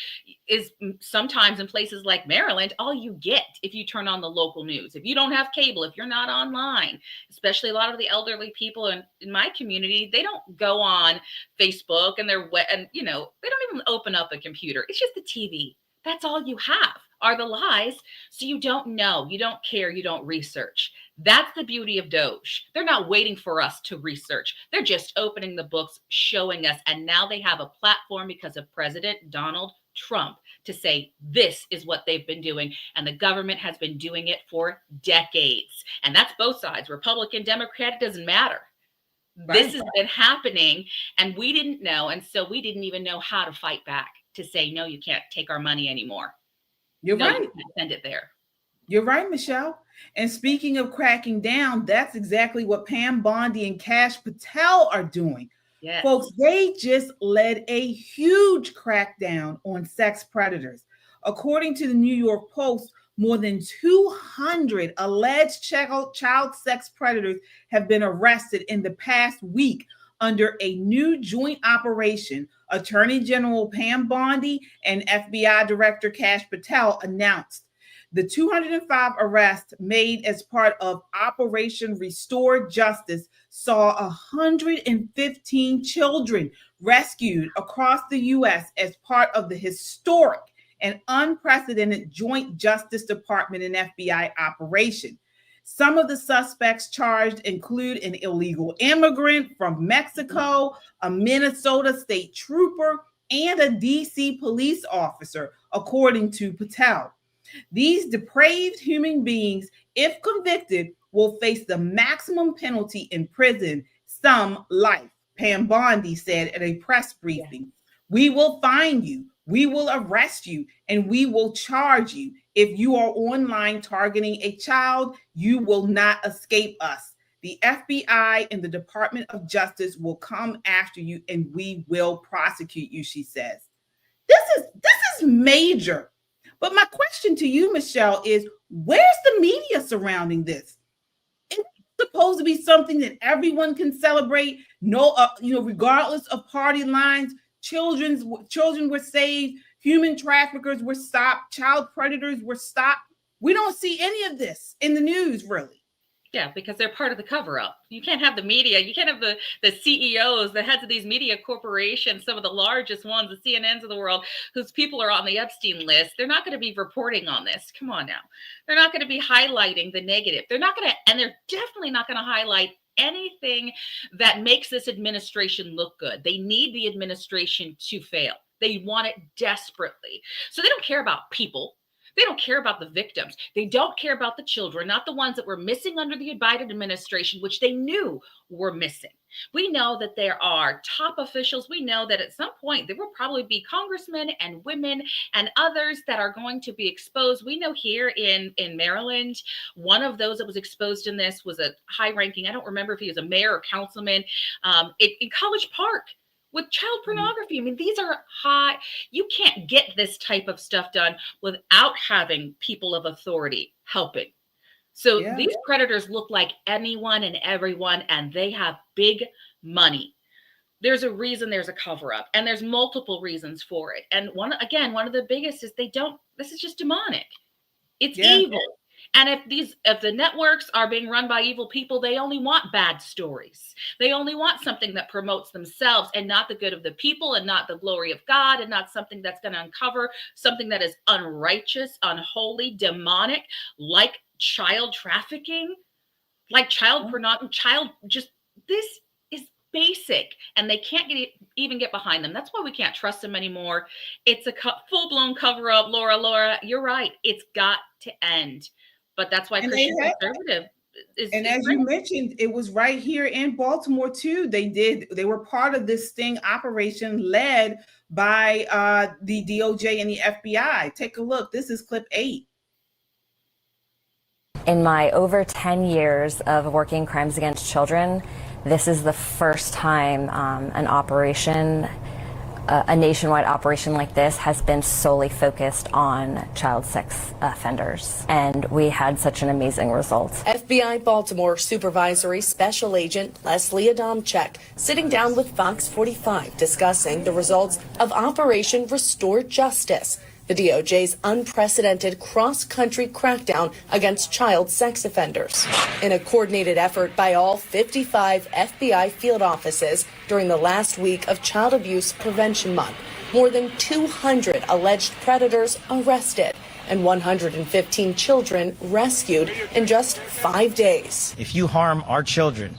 Speaker 3: is sometimes in places like Maryland, all you get if you turn on the local news. If you don't have cable, if you're not online, especially a lot of the elderly people in my community, they don't go on Facebook and they don't even open up a computer. It's just the TV. That's all you have are the lies. So you don't know, you don't care, you don't research. That's the beauty of Doge. They're not waiting for us to research. They're just opening the books, showing us. And now they have a platform because of President Donald Trump to say this is what they've been doing. And the government has been doing it for decades. And that's both sides, Republican, Democrat, it doesn't matter. Right. This has been happening and we didn't know. And so we didn't even know how to fight back to say, no, you can't take our money anymore.
Speaker 2: You're right.
Speaker 3: You can't send it there.
Speaker 2: You're right, Michelle. And speaking of cracking down, that's exactly what Pam Bondi and Kash Patel are doing.
Speaker 3: Yes.
Speaker 2: Folks, they just led a huge crackdown on sex predators. According to the New York Post, more than 200 alleged child sex predators have been arrested in the past week under a new joint operation. Attorney General Pam Bondi and FBI Director Kash Patel announced. The 205 arrests made as part of Operation Restore Justice saw 115 children rescued across the U.S. as part of the historic and unprecedented Joint Justice Department and FBI operation. Some of the suspects charged include an illegal immigrant from Mexico, a Minnesota state trooper, and a DC police officer, according to Patel. These depraved human beings, if convicted, will face the maximum penalty in prison, some life, Pam Bondi said at a press briefing. We will find you, we will arrest you, and we will charge you. If you are online targeting a child, you will not escape us. The FBI and the Department of Justice will come after you and we will prosecute you, she says. This is major. But my question to you, Michelle, is where's the media surrounding this? It's supposed to be something that everyone can celebrate, regardless of party lines. Children were saved, human traffickers were stopped, child predators were stopped. We don't see any of this in the news, really.
Speaker 3: Yeah, because they're part of the cover-up. You can't have the media. You can't have the CEOs, the heads of these media corporations, some of the largest ones, the CNNs of the world, whose people are on the Epstein list. They're not going to be reporting on this. Come on now. They're not going to be highlighting the negative. They're not going to, and they're definitely not going to highlight anything that makes this administration look good. They need the administration to fail. They want it desperately. So they don't care about people. They don't care about the victims. They don't care about the children, not the ones that were missing under the Biden administration, which they knew were missing. We know that there are top officials. We know that at some point there will probably be congressmen and women and others that are going to be exposed. We know here in Maryland, one of those that was exposed in this was a high ranking, I don't remember if he was a mayor or councilman in College Park, with child pornography. I mean, these are high. You can't get this type of stuff done without having people of authority helping. So these predators look like anyone and everyone, and they have big money. There's a reason there's a cover up, and there's multiple reasons for it. And one of the biggest is this is just demonic. It's evil. And if the networks are being run by evil people, they only want bad stories. They only want something that promotes themselves and not the good of the people and not the glory of God and not something that's going to uncover something that is unrighteous, unholy, demonic, like child trafficking, like child pornography, this is basic, and they can't even get behind them. That's why we can't trust them anymore. It's a full-blown cover-up. Laura, you're right. It's got to end. But that's why Christian conservative is.
Speaker 2: And as you mentioned, it was right here in Baltimore too. They were part of this sting operation led by the DOJ and the FBI. Take a look. This is clip 8.
Speaker 10: In my over 10 years of working crimes against children, this is the first time a nationwide operation like this has been solely focused on child sex offenders. And we had such an amazing result.
Speaker 11: FBI Baltimore Supervisory Special Agent Leslie Adamczyk sitting down with Fox 45 discussing the results of Operation Restore Justice, the DOJ's unprecedented cross-country crackdown against child sex offenders. In a coordinated effort by all 55 FBI field offices during the last week of Child Abuse Prevention Month, more than 200 alleged predators arrested and 115 children rescued in just 5 days.
Speaker 12: If you harm our children,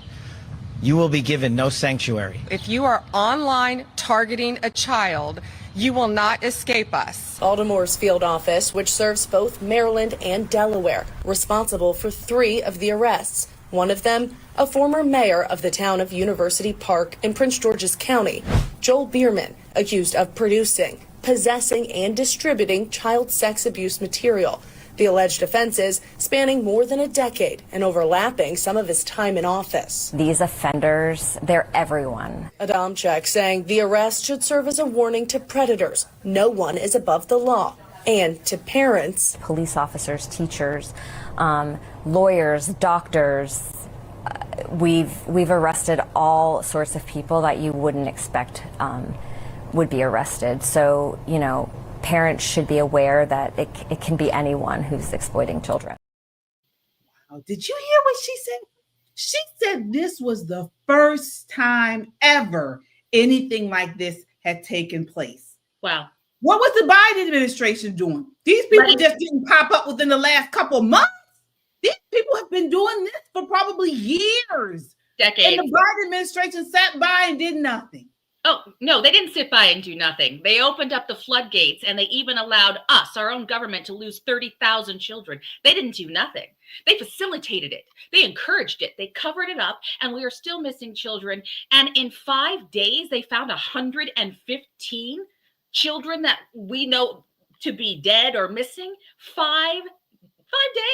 Speaker 12: you will be given no sanctuary.
Speaker 13: If you are online targeting a child, you will not escape us.
Speaker 11: Baltimore's field office, which serves both Maryland and Delaware, responsible for 3 of the arrests. One of them, a former mayor of the town of University Park in Prince George's County, Joel Bierman, accused of producing, possessing, and distributing child sex abuse material. The alleged offenses spanning more than a decade and overlapping some of his time in office.
Speaker 10: These offenders, they're everyone.
Speaker 11: Adamczyk saying the arrest should serve as a warning to predators. No one is above the law. And to parents.
Speaker 10: Police officers, teachers, lawyers, doctors. We've arrested all sorts of people that you wouldn't expect would be arrested. So, parents should be aware that it can be anyone who's exploiting children.
Speaker 2: Wow. Did you hear what she said? She said this was the first time ever anything like this had taken place.
Speaker 3: Wow.
Speaker 2: What was the Biden administration doing? These people just didn't pop up within the last couple of months. These people have been doing this for probably years.
Speaker 3: Decades.
Speaker 2: And the Biden administration sat by and did nothing.
Speaker 3: Oh, no, they didn't sit by and do nothing. They opened up the floodgates, and they even allowed us, our own government, to lose 30,000 children. They didn't do nothing. They facilitated it. They encouraged it. They covered it up, and we are still missing children. And in 5 days, they found 115 children that we know to be dead or missing. 5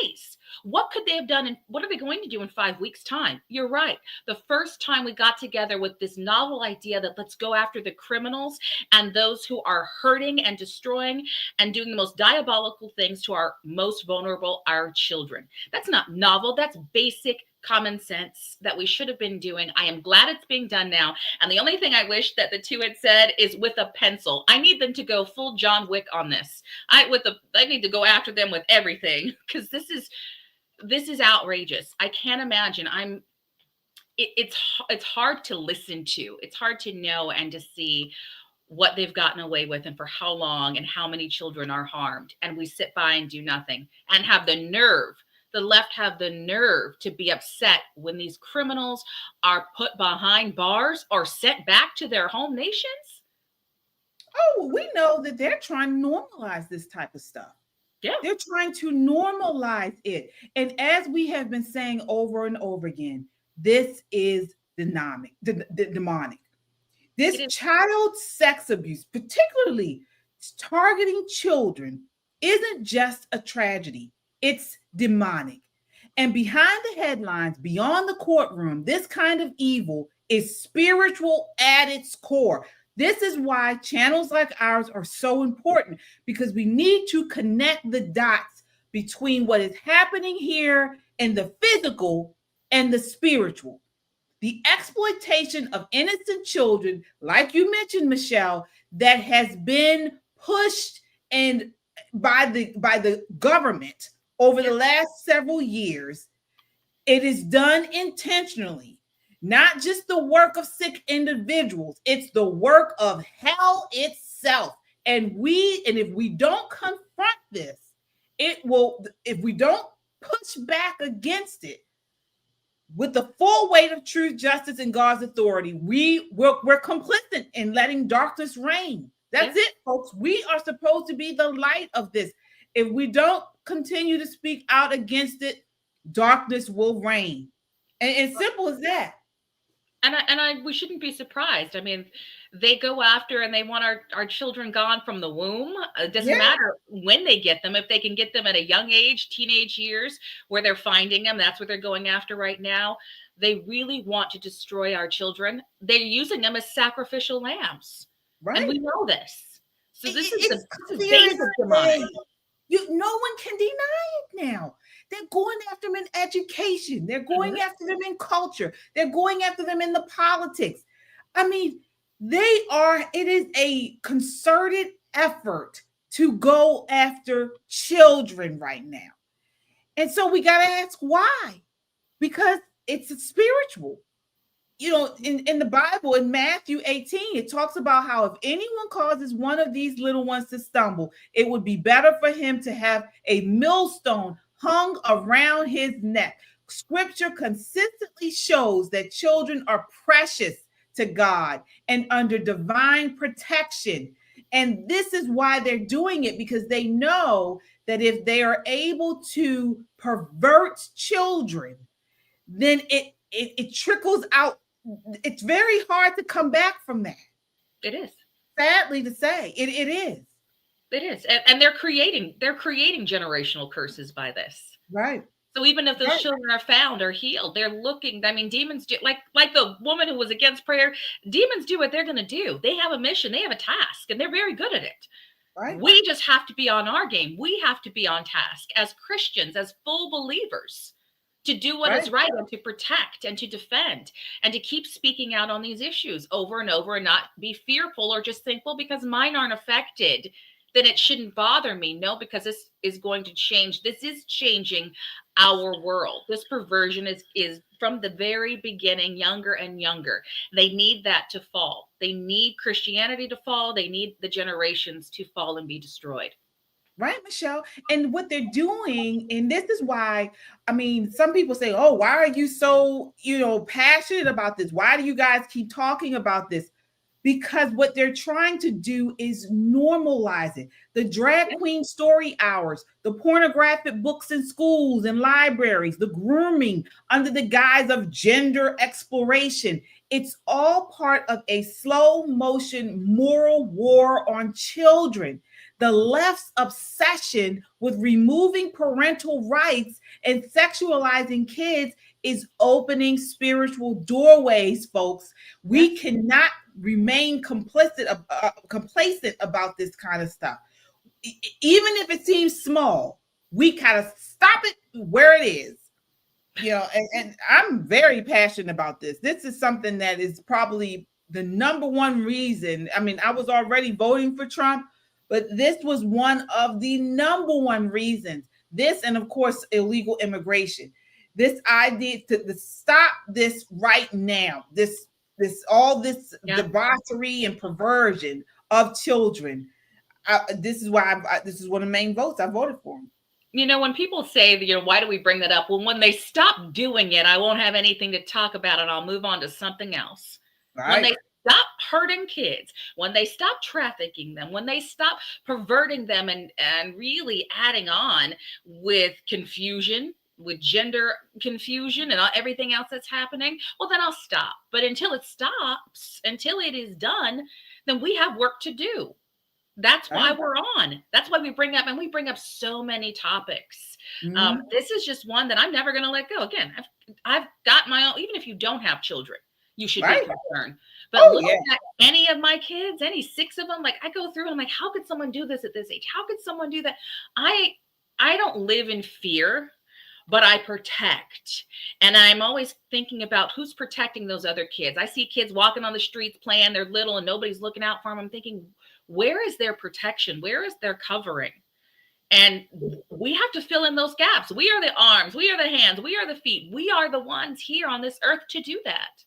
Speaker 3: days. What could they have done, and what are they going to do in 5 weeks' time? You're right. The first time we got together with this novel idea that let's go after the criminals and those who are hurting and destroying and doing the most diabolical things to our most vulnerable, our children. That's not novel. That's basic common sense that we should have been doing. I am glad it's being done now. And the only thing I wish that the two had said is with a pencil. I need them to go full John Wick on this. I need to go after them with everything, because this is this is outrageous. I can't imagine. It's hard to listen to. It's hard to know and to see what they've gotten away with and for how long and how many children are harmed. And we sit by and do nothing and have the left have the nerve to be upset when these criminals are put behind bars or sent back to their home nations.
Speaker 2: Oh, we know that they're trying to normalize this type of stuff.
Speaker 3: Yeah.
Speaker 2: They're trying to normalize it. And as we have been saying over and over again, this is demonic. This child sex abuse, particularly targeting children, isn't just a tragedy. It's demonic. And behind the headlines, beyond the courtroom, this kind of evil is spiritual at its core. This is why channels like ours are so important, because we need to connect the dots between what is happening here and the physical and the spiritual. The exploitation of innocent children, like you mentioned, Michelle, that has been pushed and by the government over the last several years, it is done intentionally. Not just the work of sick individuals, it's the work of hell itself. And if we don't confront this, if we don't push back against it with the full weight of truth, justice, and God's authority, we're complicit in letting darkness reign. That's it, folks. We are supposed to be the light of this. If we don't continue to speak out against it, darkness will reign. And it's simple as that.
Speaker 3: And we shouldn't be surprised. I mean, they go after and they want our children gone from the womb. It doesn't matter when they get them. If they can get them at a young age, teenage years, where they're finding them, that's what they're going after right now. They really want to destroy our children. They're using them as sacrificial lambs. Right. And we know this. So this is the base of demonic.
Speaker 2: No one can deny it now. They're going after them in education. They're going after them in culture. They're going after them in the politics. I mean, it is a concerted effort to go after children right now. And so we got to ask why, because it's spiritual. You know, in the Bible, in Matthew 18, it talks about how if anyone causes one of these little ones to stumble, it would be better for him to have a millstone hung around his neck. Scripture consistently shows that children are precious to God and under divine protection. And this is why they're doing it, because they know that if they are able to pervert children, then it trickles out. It's very hard to come back from that.
Speaker 3: It is.
Speaker 2: Sadly to say, it is.
Speaker 3: It is. And they're creating generational curses by this.
Speaker 2: Right.
Speaker 3: So even if those children are found or healed, they're looking, I mean, demons do, like the woman who was against prayer, demons do what they're going to do. They have a mission, they have a task, and they're very good at it.
Speaker 2: Right.
Speaker 3: We just have to be on our game. We have to be on task as Christians, as full believers, to do what is right and to protect and to defend and to keep speaking out on these issues over and over and not be fearful or just think, well, because mine aren't affected, then it shouldn't bother me. No, because this is going to change. This is changing our world. This perversion is from the very beginning, younger and younger. They need that to fall. They need Christianity to fall. They need the generations to fall and be destroyed.
Speaker 2: Right, Michelle? And what they're doing, and this is why, I mean, some people say, oh, why are you so, passionate about this? Why do you guys keep talking about this? Because what they're trying to do is normalize it. The drag queen story hours, the pornographic books in schools and libraries, the grooming under the guise of gender exploration. It's all part of a slow motion moral war on children. The left's obsession with removing parental rights and sexualizing kids is opening spiritual doorways, folks. We cannot remain complacent about this kind of stuff. Even if it seems small, we gotta stop it where it is. And I'm very passionate about this. This is something that is probably the number one reason. I mean, I was already voting for Trump, but this was one of the number one reasons This, and of course, illegal immigration. This idea to stop this right now. This debauchery and perversion of children. This is why this is one of the main votes I voted for.
Speaker 3: When people say, why do we bring that up? Well, when they stop doing it, I won't have anything to talk about and I'll move on to something else. Right. When they stop hurting kids, when they stop trafficking them, when they stop perverting them and really adding on with confusion, with gender confusion and everything else that's happening, well, then I'll stop. But until it stops, until it is done, then we have work to do. That's why we're on. That's why we bring up so many topics. Mm-hmm. This is just one that I'm never going to let go. Again, I've got my own. Even if you don't have children, you should be concerned. But look at any of my kids, any 6 of them. Like, I go through and I'm like, how could someone do this at this age? How could someone do that? I don't live in fear, but I protect. And I'm always thinking about who's protecting those other kids. I see kids walking on the streets playing, they're little and nobody's looking out for them. I'm thinking, where is their protection? Where is their covering? And we have to fill in those gaps. We are the arms, we are the hands, we are the feet. We are the ones here on this earth to do that.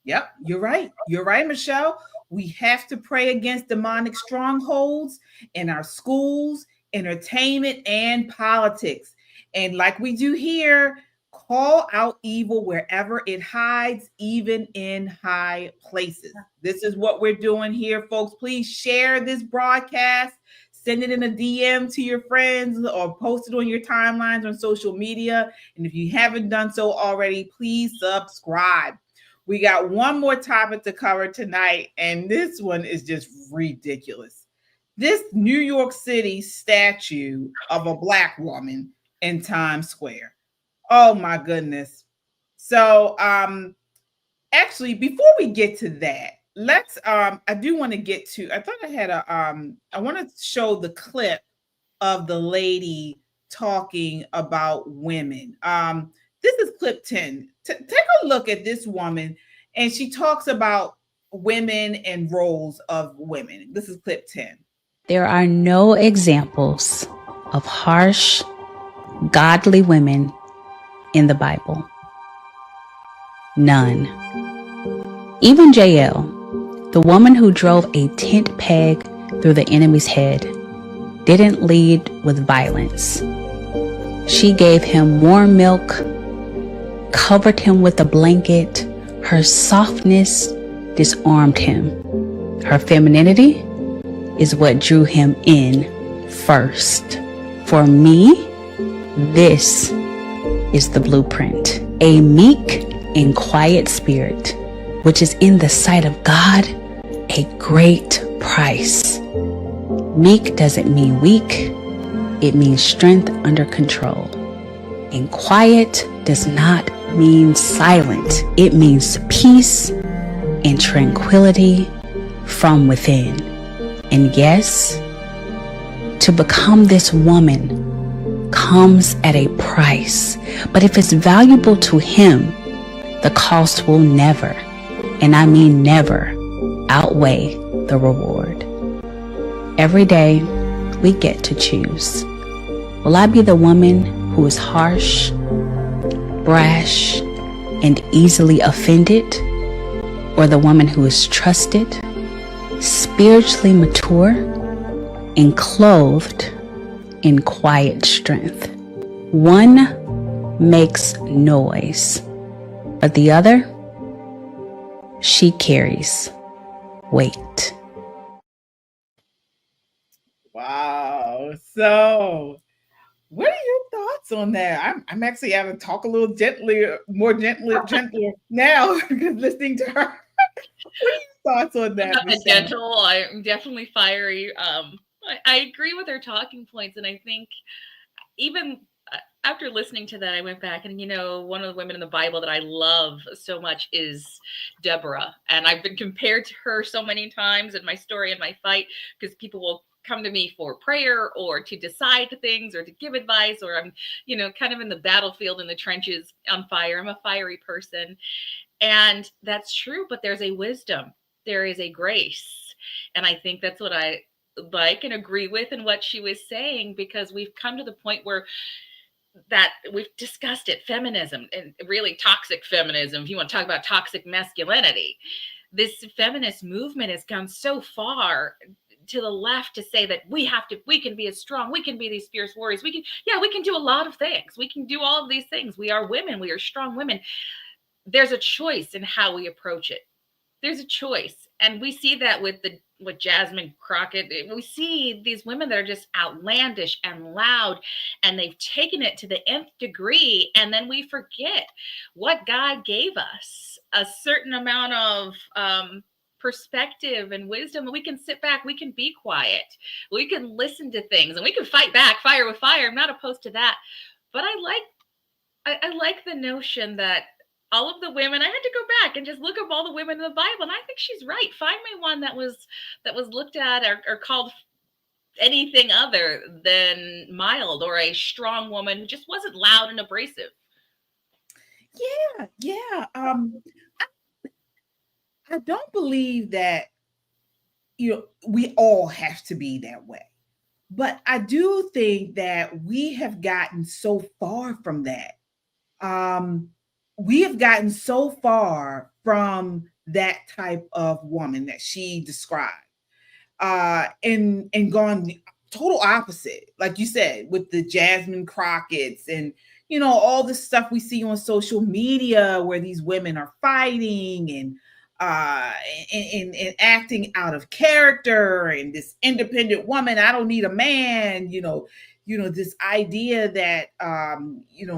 Speaker 2: Yep, you're right. You're right, Michelle. We have to pray against demonic strongholds in our schools, entertainment, and politics. And like we do here, call out evil wherever it hides, even in high places. This is what we're doing here, folks. Please share this broadcast, send it in a DM to your friends, or post it on your timelines on social media. And if you haven't done so already, please subscribe. We got one more topic to cover tonight, and this one is just ridiculous. This New York City statue of a Black woman in Times Square. Oh my goodness. So actually, before we get to that, let's I do want to get to, I thought I had I want to show the clip of the lady talking about women. This is clip 10. Take a look at this woman, and she talks about women and roles of women. This is clip 10.
Speaker 14: There are no examples of harsh, godly women in the Bible. None. Even Jael, the woman who drove a tent peg through the enemy's head, didn't lead with violence. She gave him warm milk, covered him with a blanket. Her softness disarmed him. Her femininity is what drew him in first. For me, this is the blueprint. A meek and quiet spirit, which is in the sight of God a great price. Meek doesn't mean weak. It means strength under control. And quiet does not mean silent. It means peace and tranquility from within. And yes, to become this woman comes at a price. But if it's valuable to him, the cost will never, and I mean never, outweigh the reward. Every day, we get to choose. Will I be the woman who is harsh, brash, and easily offended? Or the woman who is trusted, spiritually mature, and clothed in quiet strength? One makes noise, but the other, she carries weight.
Speaker 2: Wow. So, what are your thoughts on that? I'm actually having to talk a little more gently now because listening to her. What are your thoughts on that?
Speaker 3: I'm not gentle. I'm definitely fiery. I agree with her talking points, and I think even after listening to that, I went back and, one of the women in the Bible that I love so much is Deborah. And I've been compared to her so many times in my story and my fight, because people will come to me for prayer or to decide things or to give advice, or I'm, kind of in the battlefield in the trenches on fire. I'm a fiery person. And that's true, but there's a wisdom. There is a grace. And I think that's what I like and agree with in what she was saying, because we've come to the point where that we've discussed it, feminism, and really toxic feminism, if you want to talk about toxic masculinity. This feminist movement has gone so far to the left to say that we can be as strong, we can be these fierce warriors, we can do a lot of things, we can do all of these things, we are women, we are strong women. There's a choice in how we approach it. There's a choice, and we see that with Jasmine Crockett. We see these women that are just outlandish and loud, and they've taken it to the nth degree, and then we forget what God gave us, a certain amount of perspective and wisdom. We can sit back, we can be quiet, we can listen to things, and we can fight back, fire with fire. I'm not opposed to that, but I like the notion that all of the women, I had to go back and just look up all the women in the Bible, and I think she's right. Find me one that was looked at or called anything other than mild, or a strong woman who just wasn't loud and abrasive.
Speaker 2: Yeah. I don't believe that, we all have to be that way. But I do think that we have gotten so far from that. We have gotten so far from that type of woman that she described, and gone total opposite, like you said, with the Jasmine Crockett's and all this stuff we see on social media where these women are fighting and acting out of character, and this independent woman, I don't need a man, this idea that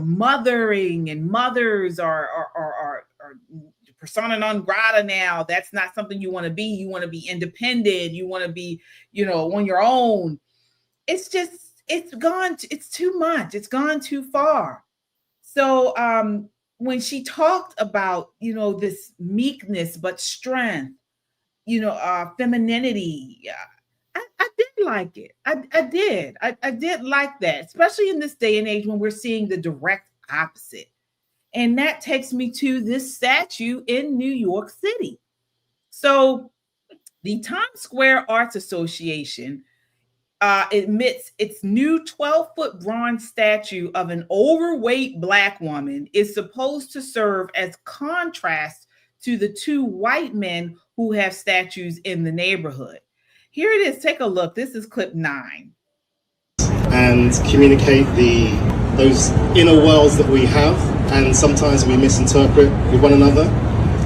Speaker 2: mothering and mothers are persona non grata now. That's not something you want to be. You want to be independent. You want to be, on your own. It's too much. It's gone too far. So when she talked about, this meekness but strength, femininity, I did like it. I did like that, especially in this day and age when we're seeing the direct opposite. And that takes me to this statue in New York City. So the Times Square Arts Association admits its new 12-foot bronze statue of an overweight Black woman is supposed to serve as contrast to the two white men who have statues in the neighborhood. Here it is. Take a look. This is clip 9.
Speaker 15: And communicate those inner worlds that we have, and sometimes we misinterpret with one another,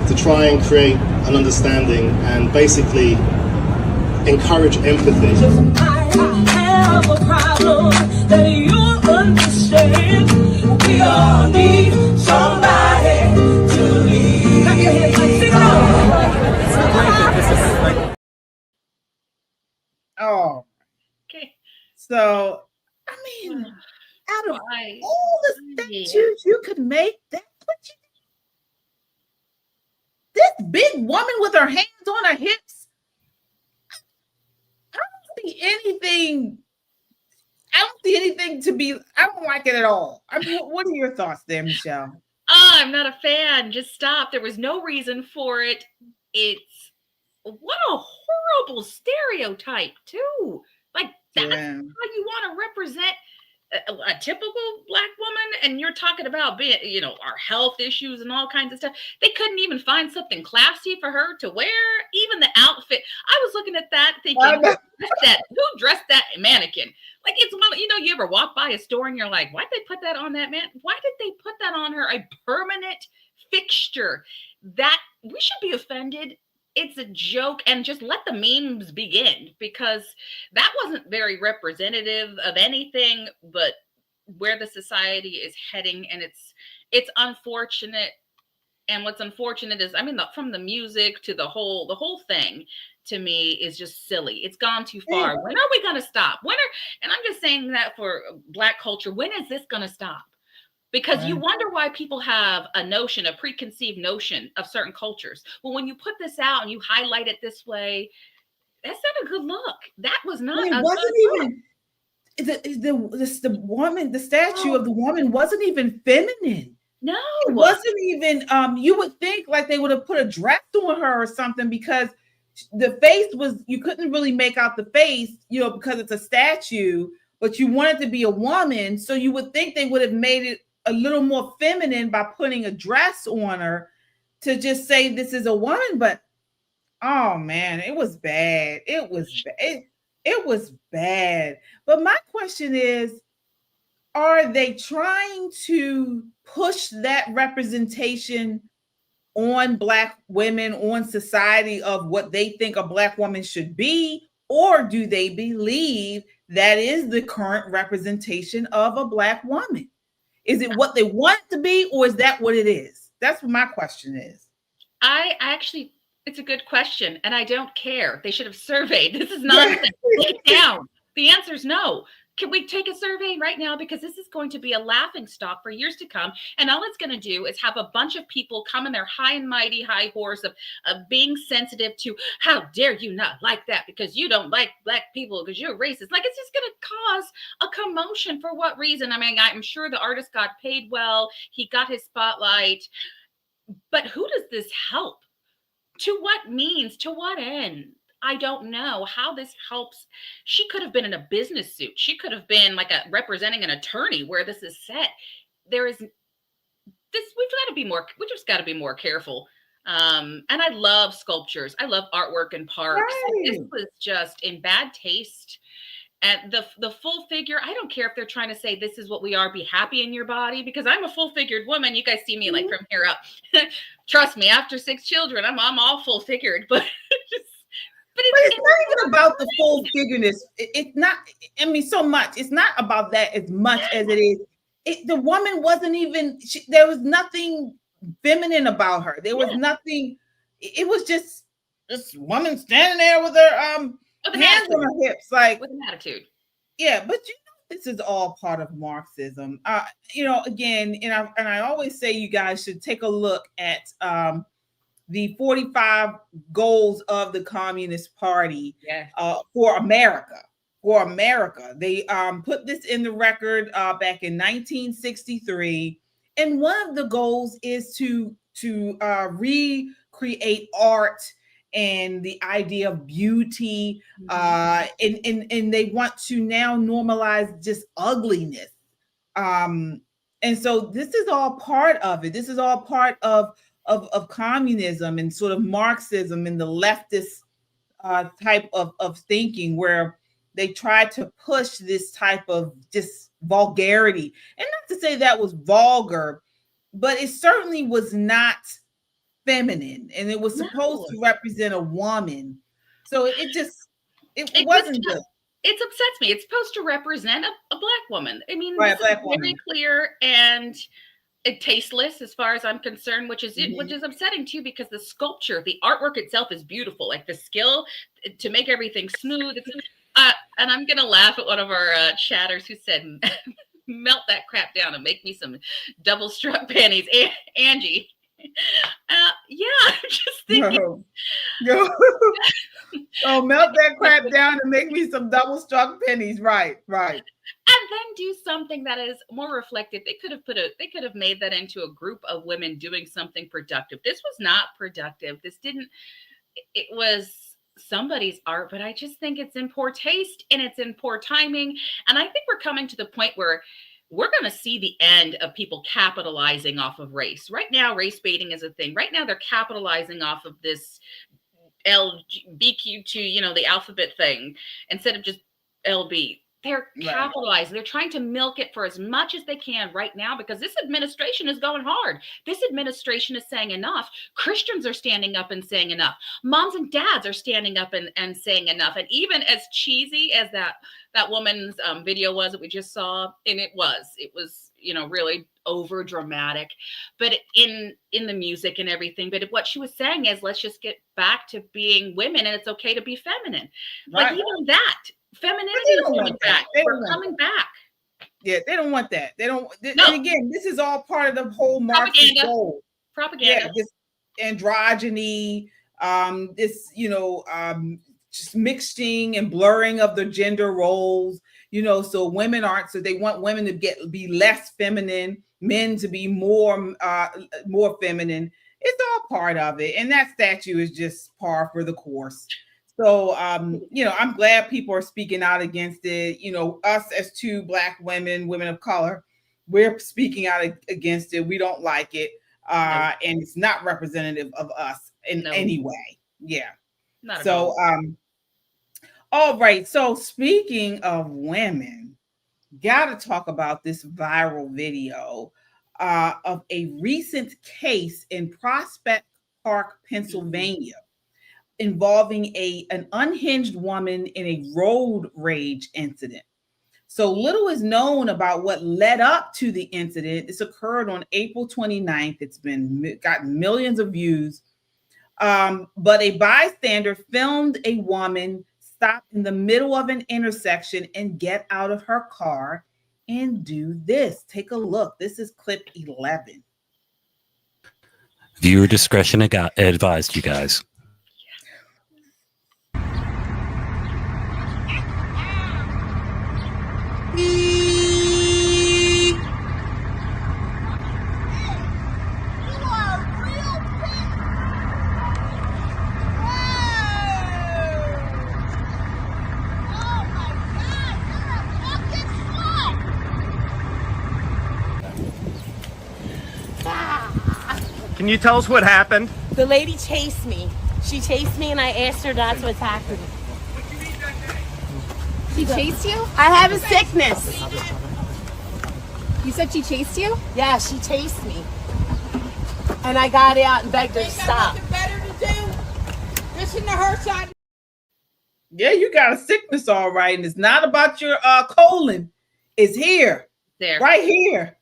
Speaker 15: to try and create an understanding and basically encourage empathy.
Speaker 16: I have a problem that you understand. We all need somebody to lead. Clap your hands, sing along.
Speaker 2: Oh, okay. So, I mean, out of all the statues you could make, that's what you did. This big woman with her hands on her hips. I don't see anything to be. I don't like it at all. I mean, what are your thoughts there, Michelle?
Speaker 3: I'm not a fan. Just stop. There was no reason for it. What a horrible stereotype, too. Like, that's how you want to represent a typical Black woman, and you're talking about being, our health issues and all kinds of stuff. They couldn't even find something classy for her to wear. Even the outfit. I was looking at that thinking, who dressed that mannequin? Like, it's one, you ever walk by a store and you're like, why'd they put that on that man? Why did they put that on her? A permanent fixture. That we should be offended. It's a joke, and just let the memes begin, because that wasn't very representative of anything but where the society is heading. And it's unfortunate. And what's unfortunate is, from the music to the whole thing, to me, is just silly. It's gone too far. When are we going to stop? And I'm just saying that for Black culture, when is this going to stop? Because you wonder why people have a preconceived notion of certain cultures. Well, when you put this out and you highlight it this way, that's not a good look. That was not. It wasn't
Speaker 2: even the woman. The statue of the woman wasn't even feminine.
Speaker 3: No,
Speaker 2: it wasn't even. You would think like they would have put a dress on her or something, because the face was. You couldn't really make out the face, because it's a statue. but you want it to be a woman. So you would think they would have made it a little more feminine by putting a dress on her to just say this is a woman. But oh man, it was bad. It was bad. It was bad. But my question is, are they trying to push that representation on Black women, on society, of what they think a Black woman should be? Or do they believe that is the current representation of a Black woman? Is it what they want it to be, or is that what it is? That's what my question is.
Speaker 3: I actually, it's a good question, and I don't care. They should have surveyed. This is nonsense. Take it down. The answer is no. Can we take a survey right now? Because this is going to be a laughing stock for years to come. And all it's going to do is have a bunch of people come in their high and mighty high horse of being sensitive to, how dare you not like that because you don't like Black people because you're racist. Like, it's just going to cause a commotion. For what reason? I mean, I'm sure the artist got paid well. He got his spotlight. But who does this help? To what means? To what end? I don't know how this helps. She could have been in a business suit. She could have been like representing an attorney where this is set. There is this, we've got to be more, we just got to be more careful. And I love sculptures. I love artwork in parks. Right. This was just in bad taste. And the full figure, I don't care if they're trying to say this is what we are, be happy in your body, because I'm a full figured woman. You guys see me like from here up. Trust me, after 6 children, I'm all full figured, but just, But
Speaker 2: it's not even about the full figureness. It's not, I mean, so much. It's not about that as much as it is. The woman wasn't even, there was nothing feminine about her. There was nothing, it was just this woman standing there with her hands on her hips, like
Speaker 3: with an attitude.
Speaker 2: Yeah, but you know, this is all part of Marxism. You know, again, and I always say you guys should take a look at the 45 goals of the Communist Party for America. For America, they put this in the record back in 1963, and one of the goals is to recreate art and the idea of beauty, and they want to now normalize just ugliness. And so this is all part of it. This is all part of communism and sort of Marxism and the leftist type of thinking, where they try to push this type of just vulgarity. And not to say that was vulgar, but it certainly was not feminine, and it was supposed to represent a woman. So it wasn't good.
Speaker 3: It upsets me. It's supposed to represent a Black woman. I mean,
Speaker 2: right,
Speaker 3: this is very clear and tasteless as far as I'm concerned, which is upsetting too, because the sculpture, the artwork itself is beautiful. Like the skill to make everything smooth. And I'm gonna laugh at one of our chatters who said, "Melt that crap down and make me some double struck panties, Angie." Yeah, I'm just thinking.
Speaker 2: No. Oh, melt that crap down and make me some double struck pennies. Right. And
Speaker 3: then do something that is more reflective. They could have made that into a group of women doing something productive. This was not productive. It was somebody's art, but I just think it's in poor taste and it's in poor timing. And I think we're coming to the point where we're going to see the end of people capitalizing off of race. Right now, race baiting is a thing. Right now, they're capitalizing off of this LBQ2, the alphabet thing, instead of just LB. They're capitalizing. They're trying to milk it for as much as they can right now, because this administration is going hard. This administration is saying enough. Christians are standing up and saying enough. Moms and dads are standing up and saying enough. And even as cheesy as that woman's video was that we just saw, and it was really over dramatic, but in the music and everything. But what she was saying is, let's just get back to being women, and it's okay to be feminine. Right. Like even that. Femininity is coming back. We're coming back.
Speaker 2: Yeah, they don't want that. They don't. No. And again, this is all part of the whole Marxist goal.
Speaker 3: Propaganda.
Speaker 2: Yeah, this androgyny, just mixing and blurring of the gender roles. So women aren't. So they want women to be less feminine, men to be more feminine. It's all part of it, and that statue is just par for the course. So, I'm glad people are speaking out against it. Us as two Black women of color, we're speaking out against it. We don't like it. And it's not representative of us in any way. Yeah.
Speaker 3: Not at
Speaker 2: So,
Speaker 3: all.
Speaker 2: all right. So speaking of women, got to talk about this viral video of a recent case in Prospect Park, Pennsylvania, involving an unhinged woman in a road rage incident. So little is known about what led up to the incident. This occurred on April 29th. It's gotten millions of views. But a bystander filmed a woman stop in the middle of an intersection and get out of her car and do this. Take a look. This is clip 11.
Speaker 17: Viewer discretion advised, you guys.
Speaker 18: Can you tell us what happened?
Speaker 19: The lady chased me. She chased me and I asked her not to attack me.
Speaker 20: She chased you?
Speaker 19: I have a sickness.
Speaker 20: You said she chased you?
Speaker 19: Yeah, she chased me. And I got out and begged her to stop.
Speaker 2: Listen to her side. Yeah, you got a sickness, all right. And it's not about your colon. It's here.
Speaker 3: There.
Speaker 2: Right here.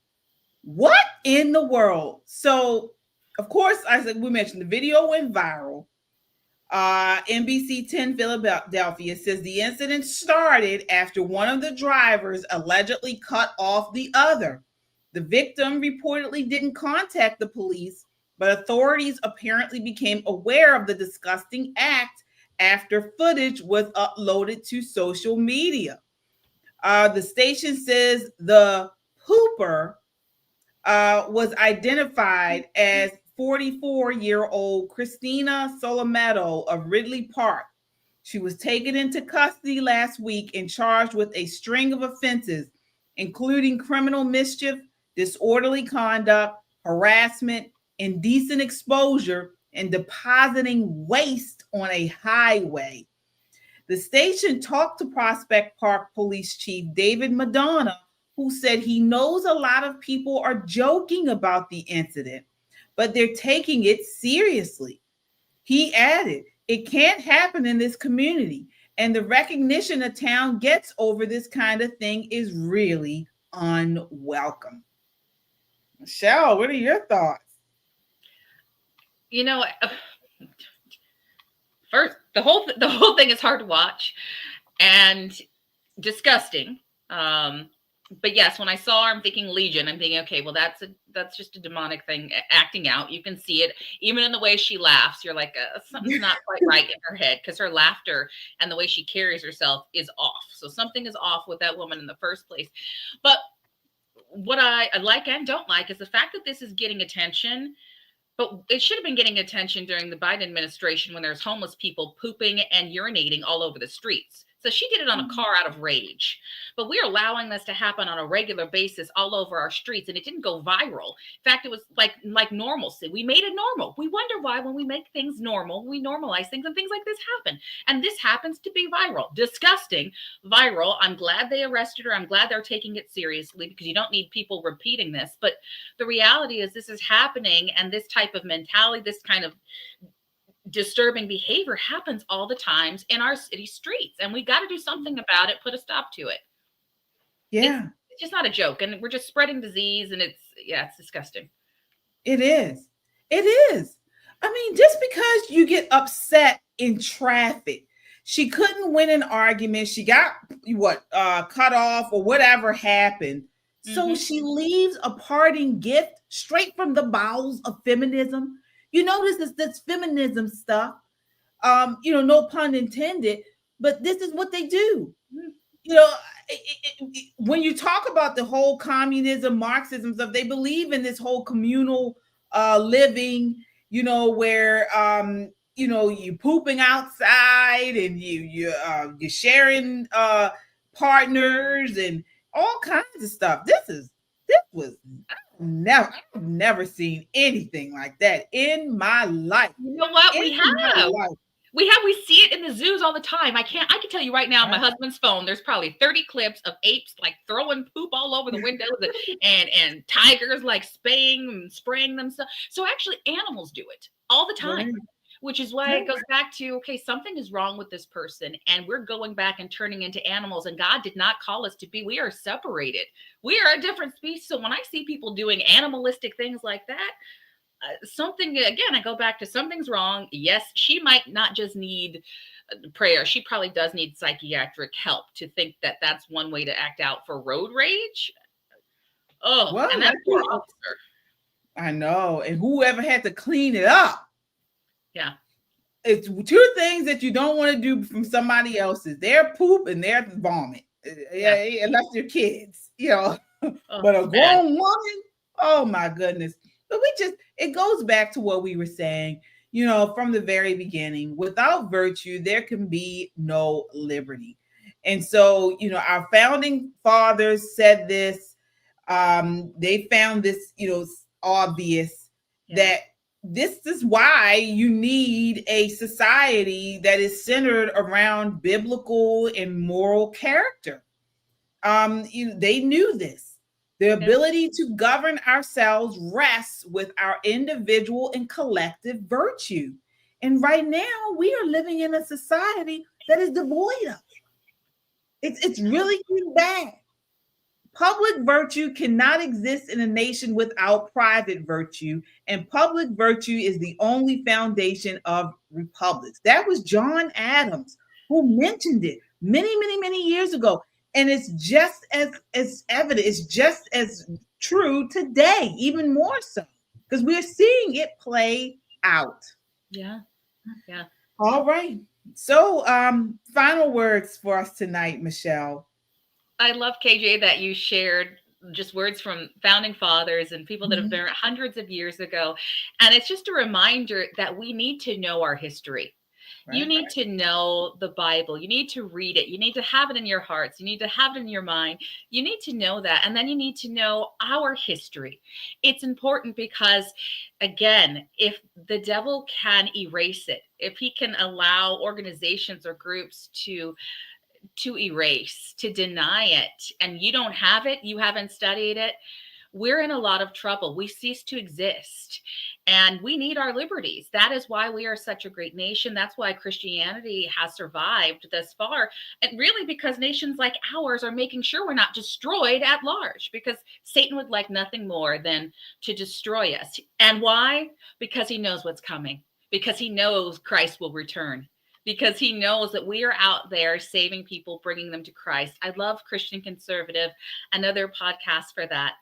Speaker 2: What in the world? So, of course, we mentioned the video went viral. NBC 10 Philadelphia says the incident started after one of the drivers allegedly cut off the other. The victim reportedly didn't contact the police, but authorities apparently became aware of the disgusting act after footage was uploaded to social media. The station says the pooper was identified as 44-year-old Christina Solometto of Ridley Park. She was taken into custody last week and charged with a string of offenses, including criminal mischief, disorderly conduct, harassment, indecent exposure, and depositing waste on a highway. The station talked to Prospect Park Police Chief David Madonna, who said he knows a lot of people are joking about the incident, but they're taking it seriously. He added, it can't happen in this community, and the recognition the town gets over this kind of thing is really unwelcome. Michelle, what are your thoughts?
Speaker 3: First, the whole thing is hard to watch and disgusting. But yes, when I saw her, I'm thinking Legion. I'm thinking, okay, well, that's just a demonic thing acting out. You can see it even in the way she laughs. You're like, something's not quite right in her head, because her laughter and the way she carries herself is off. So something is off with that woman in the first place. But what I like and don't like is the fact that this is getting attention. But it should have been getting attention during the Biden administration when there's homeless people pooping and urinating all over the streets. So she did it on a car out of rage. But we're allowing this to happen on a regular basis all over our streets, and it didn't go viral. In fact, it was like normalcy. We made it normal. We wonder why when we make things normal, we normalize things, and things like this happen. And this happens to be viral. Disgusting, viral. I'm glad they arrested her. I'm glad they're taking it seriously, because you don't need people repeating this. But the reality is this is happening, and this type of mentality, this kind of disturbing behavior happens all the times in our city streets, and we got to do something about it, put a stop to it.
Speaker 2: Yeah.
Speaker 3: It's just not a joke, and we're just spreading disease, and it's disgusting.
Speaker 2: It is. It is. I mean, just because you get upset in traffic, she couldn't win an argument, she got cut off or whatever happened. So she leaves a parting gift straight from the bowels of feminism. You notice this feminism stuff, no pun intended, but this is what they do. When you talk about the whole communism, Marxism stuff, they believe in this whole communal living, where, you pooping outside, and you're sharing partners and all kinds of stuff. I've never seen anything like that in my life.
Speaker 3: You know what? We see it in the zoos all the time. I can tell you right now, my husband's phone, there's probably 30 clips of apes like throwing poop all over the windows and tigers like spraying themselves. So actually animals do it all the time. Right. Which is why it goes back to, okay, something is wrong with this person, and we're going back and turning into animals, and God did not call us to be. We are separated. We are a different species. So when I see people doing animalistic things like that, I go back to something's wrong. Yes, she might not just need prayer. She probably does need psychiatric help to think that that's one way to act out for road rage. Oh, well, and that's poor officer.
Speaker 2: I know. And whoever had to clean it up.
Speaker 3: Yeah.
Speaker 2: It's two things that you don't want to do from somebody else's. Their poop and their vomit. Yeah. Unless they're kids, but a grown woman, oh my goodness. But it goes back to what we were saying, from the very beginning. Without virtue, there can be no liberty. And so, our founding fathers said this. They found this, obvious that this is why you need a society that is centered around biblical and moral character. They knew this. The ability to govern ourselves rests with our individual and collective virtue. And right now, we are living in a society that is devoid of it. It's really bad. Public virtue cannot exist in a nation without private virtue, and public virtue is the only foundation of republics. That was John Adams who mentioned it many, many, many years ago. And it's just as evident, it's just as true today, even more so, because we're seeing it play out.
Speaker 3: Yeah.
Speaker 2: All right. So final words for us tonight, Michelle.
Speaker 3: I love, KJ, that you shared just words from founding fathers and people that have been hundreds of years ago. And it's just a reminder that we need to know our history. Right, you need to know the Bible. You need to read it. You need to have it in your hearts. You need to have it in your mind. You need to know that. And then you need to know our history. It's important because, again, if the devil can erase it, if he can allow organizations or groups to erase, to deny it, and you don't have it, you haven't studied it, we're in a lot of trouble. We cease to exist, and we need our liberties. That is why we are such a great nation. That's why Christianity has survived thus far, and really because nations like ours are making sure we're not destroyed at large, because Satan would like nothing more than to destroy us. And why? Because he knows what's coming, because he knows Christ will return, because he knows that we are out there saving people, bringing them to Christ. I love Christian Conservative, another podcast for that.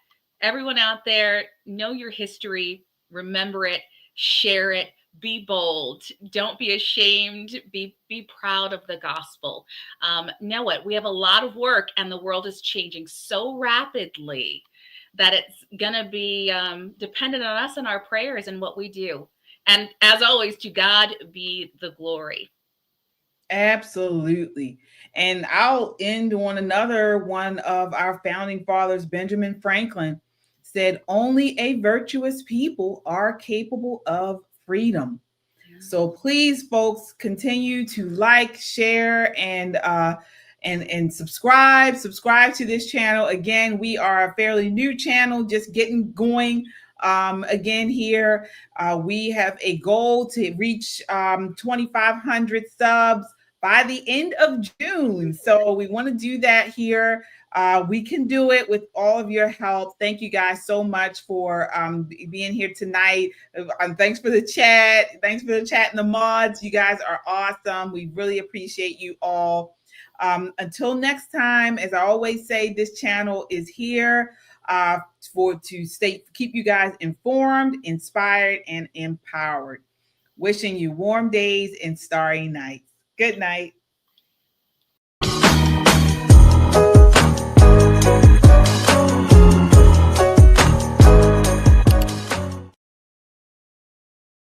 Speaker 3: Everyone out there, know your history, remember it, share it, be bold. Don't be ashamed. Be proud of the gospel. Know it. We have a lot of work, and the world is changing so rapidly that it's going to be dependent on us and our prayers and what we do. And as always, to God be the glory.
Speaker 2: Absolutely. And I'll end on another one of our founding fathers, Benjamin Franklin, said, only a virtuous people are capable of freedom. Yeah. So please, folks, continue to like, share, and subscribe to this channel. Again, we are a fairly new channel, just getting going. Again, here, we have a goal to reach 2,500 subs by the end of June. So we want to do that here. We can do it with all of your help. Thank you guys so much for being here tonight. Thanks for the chat. Thanks for the chat and the mods. You guys are awesome. We really appreciate you all. Until next time, as I always say, this channel is here keep you guys informed, inspired, and empowered. Wishing you warm days and starry nights. Good night.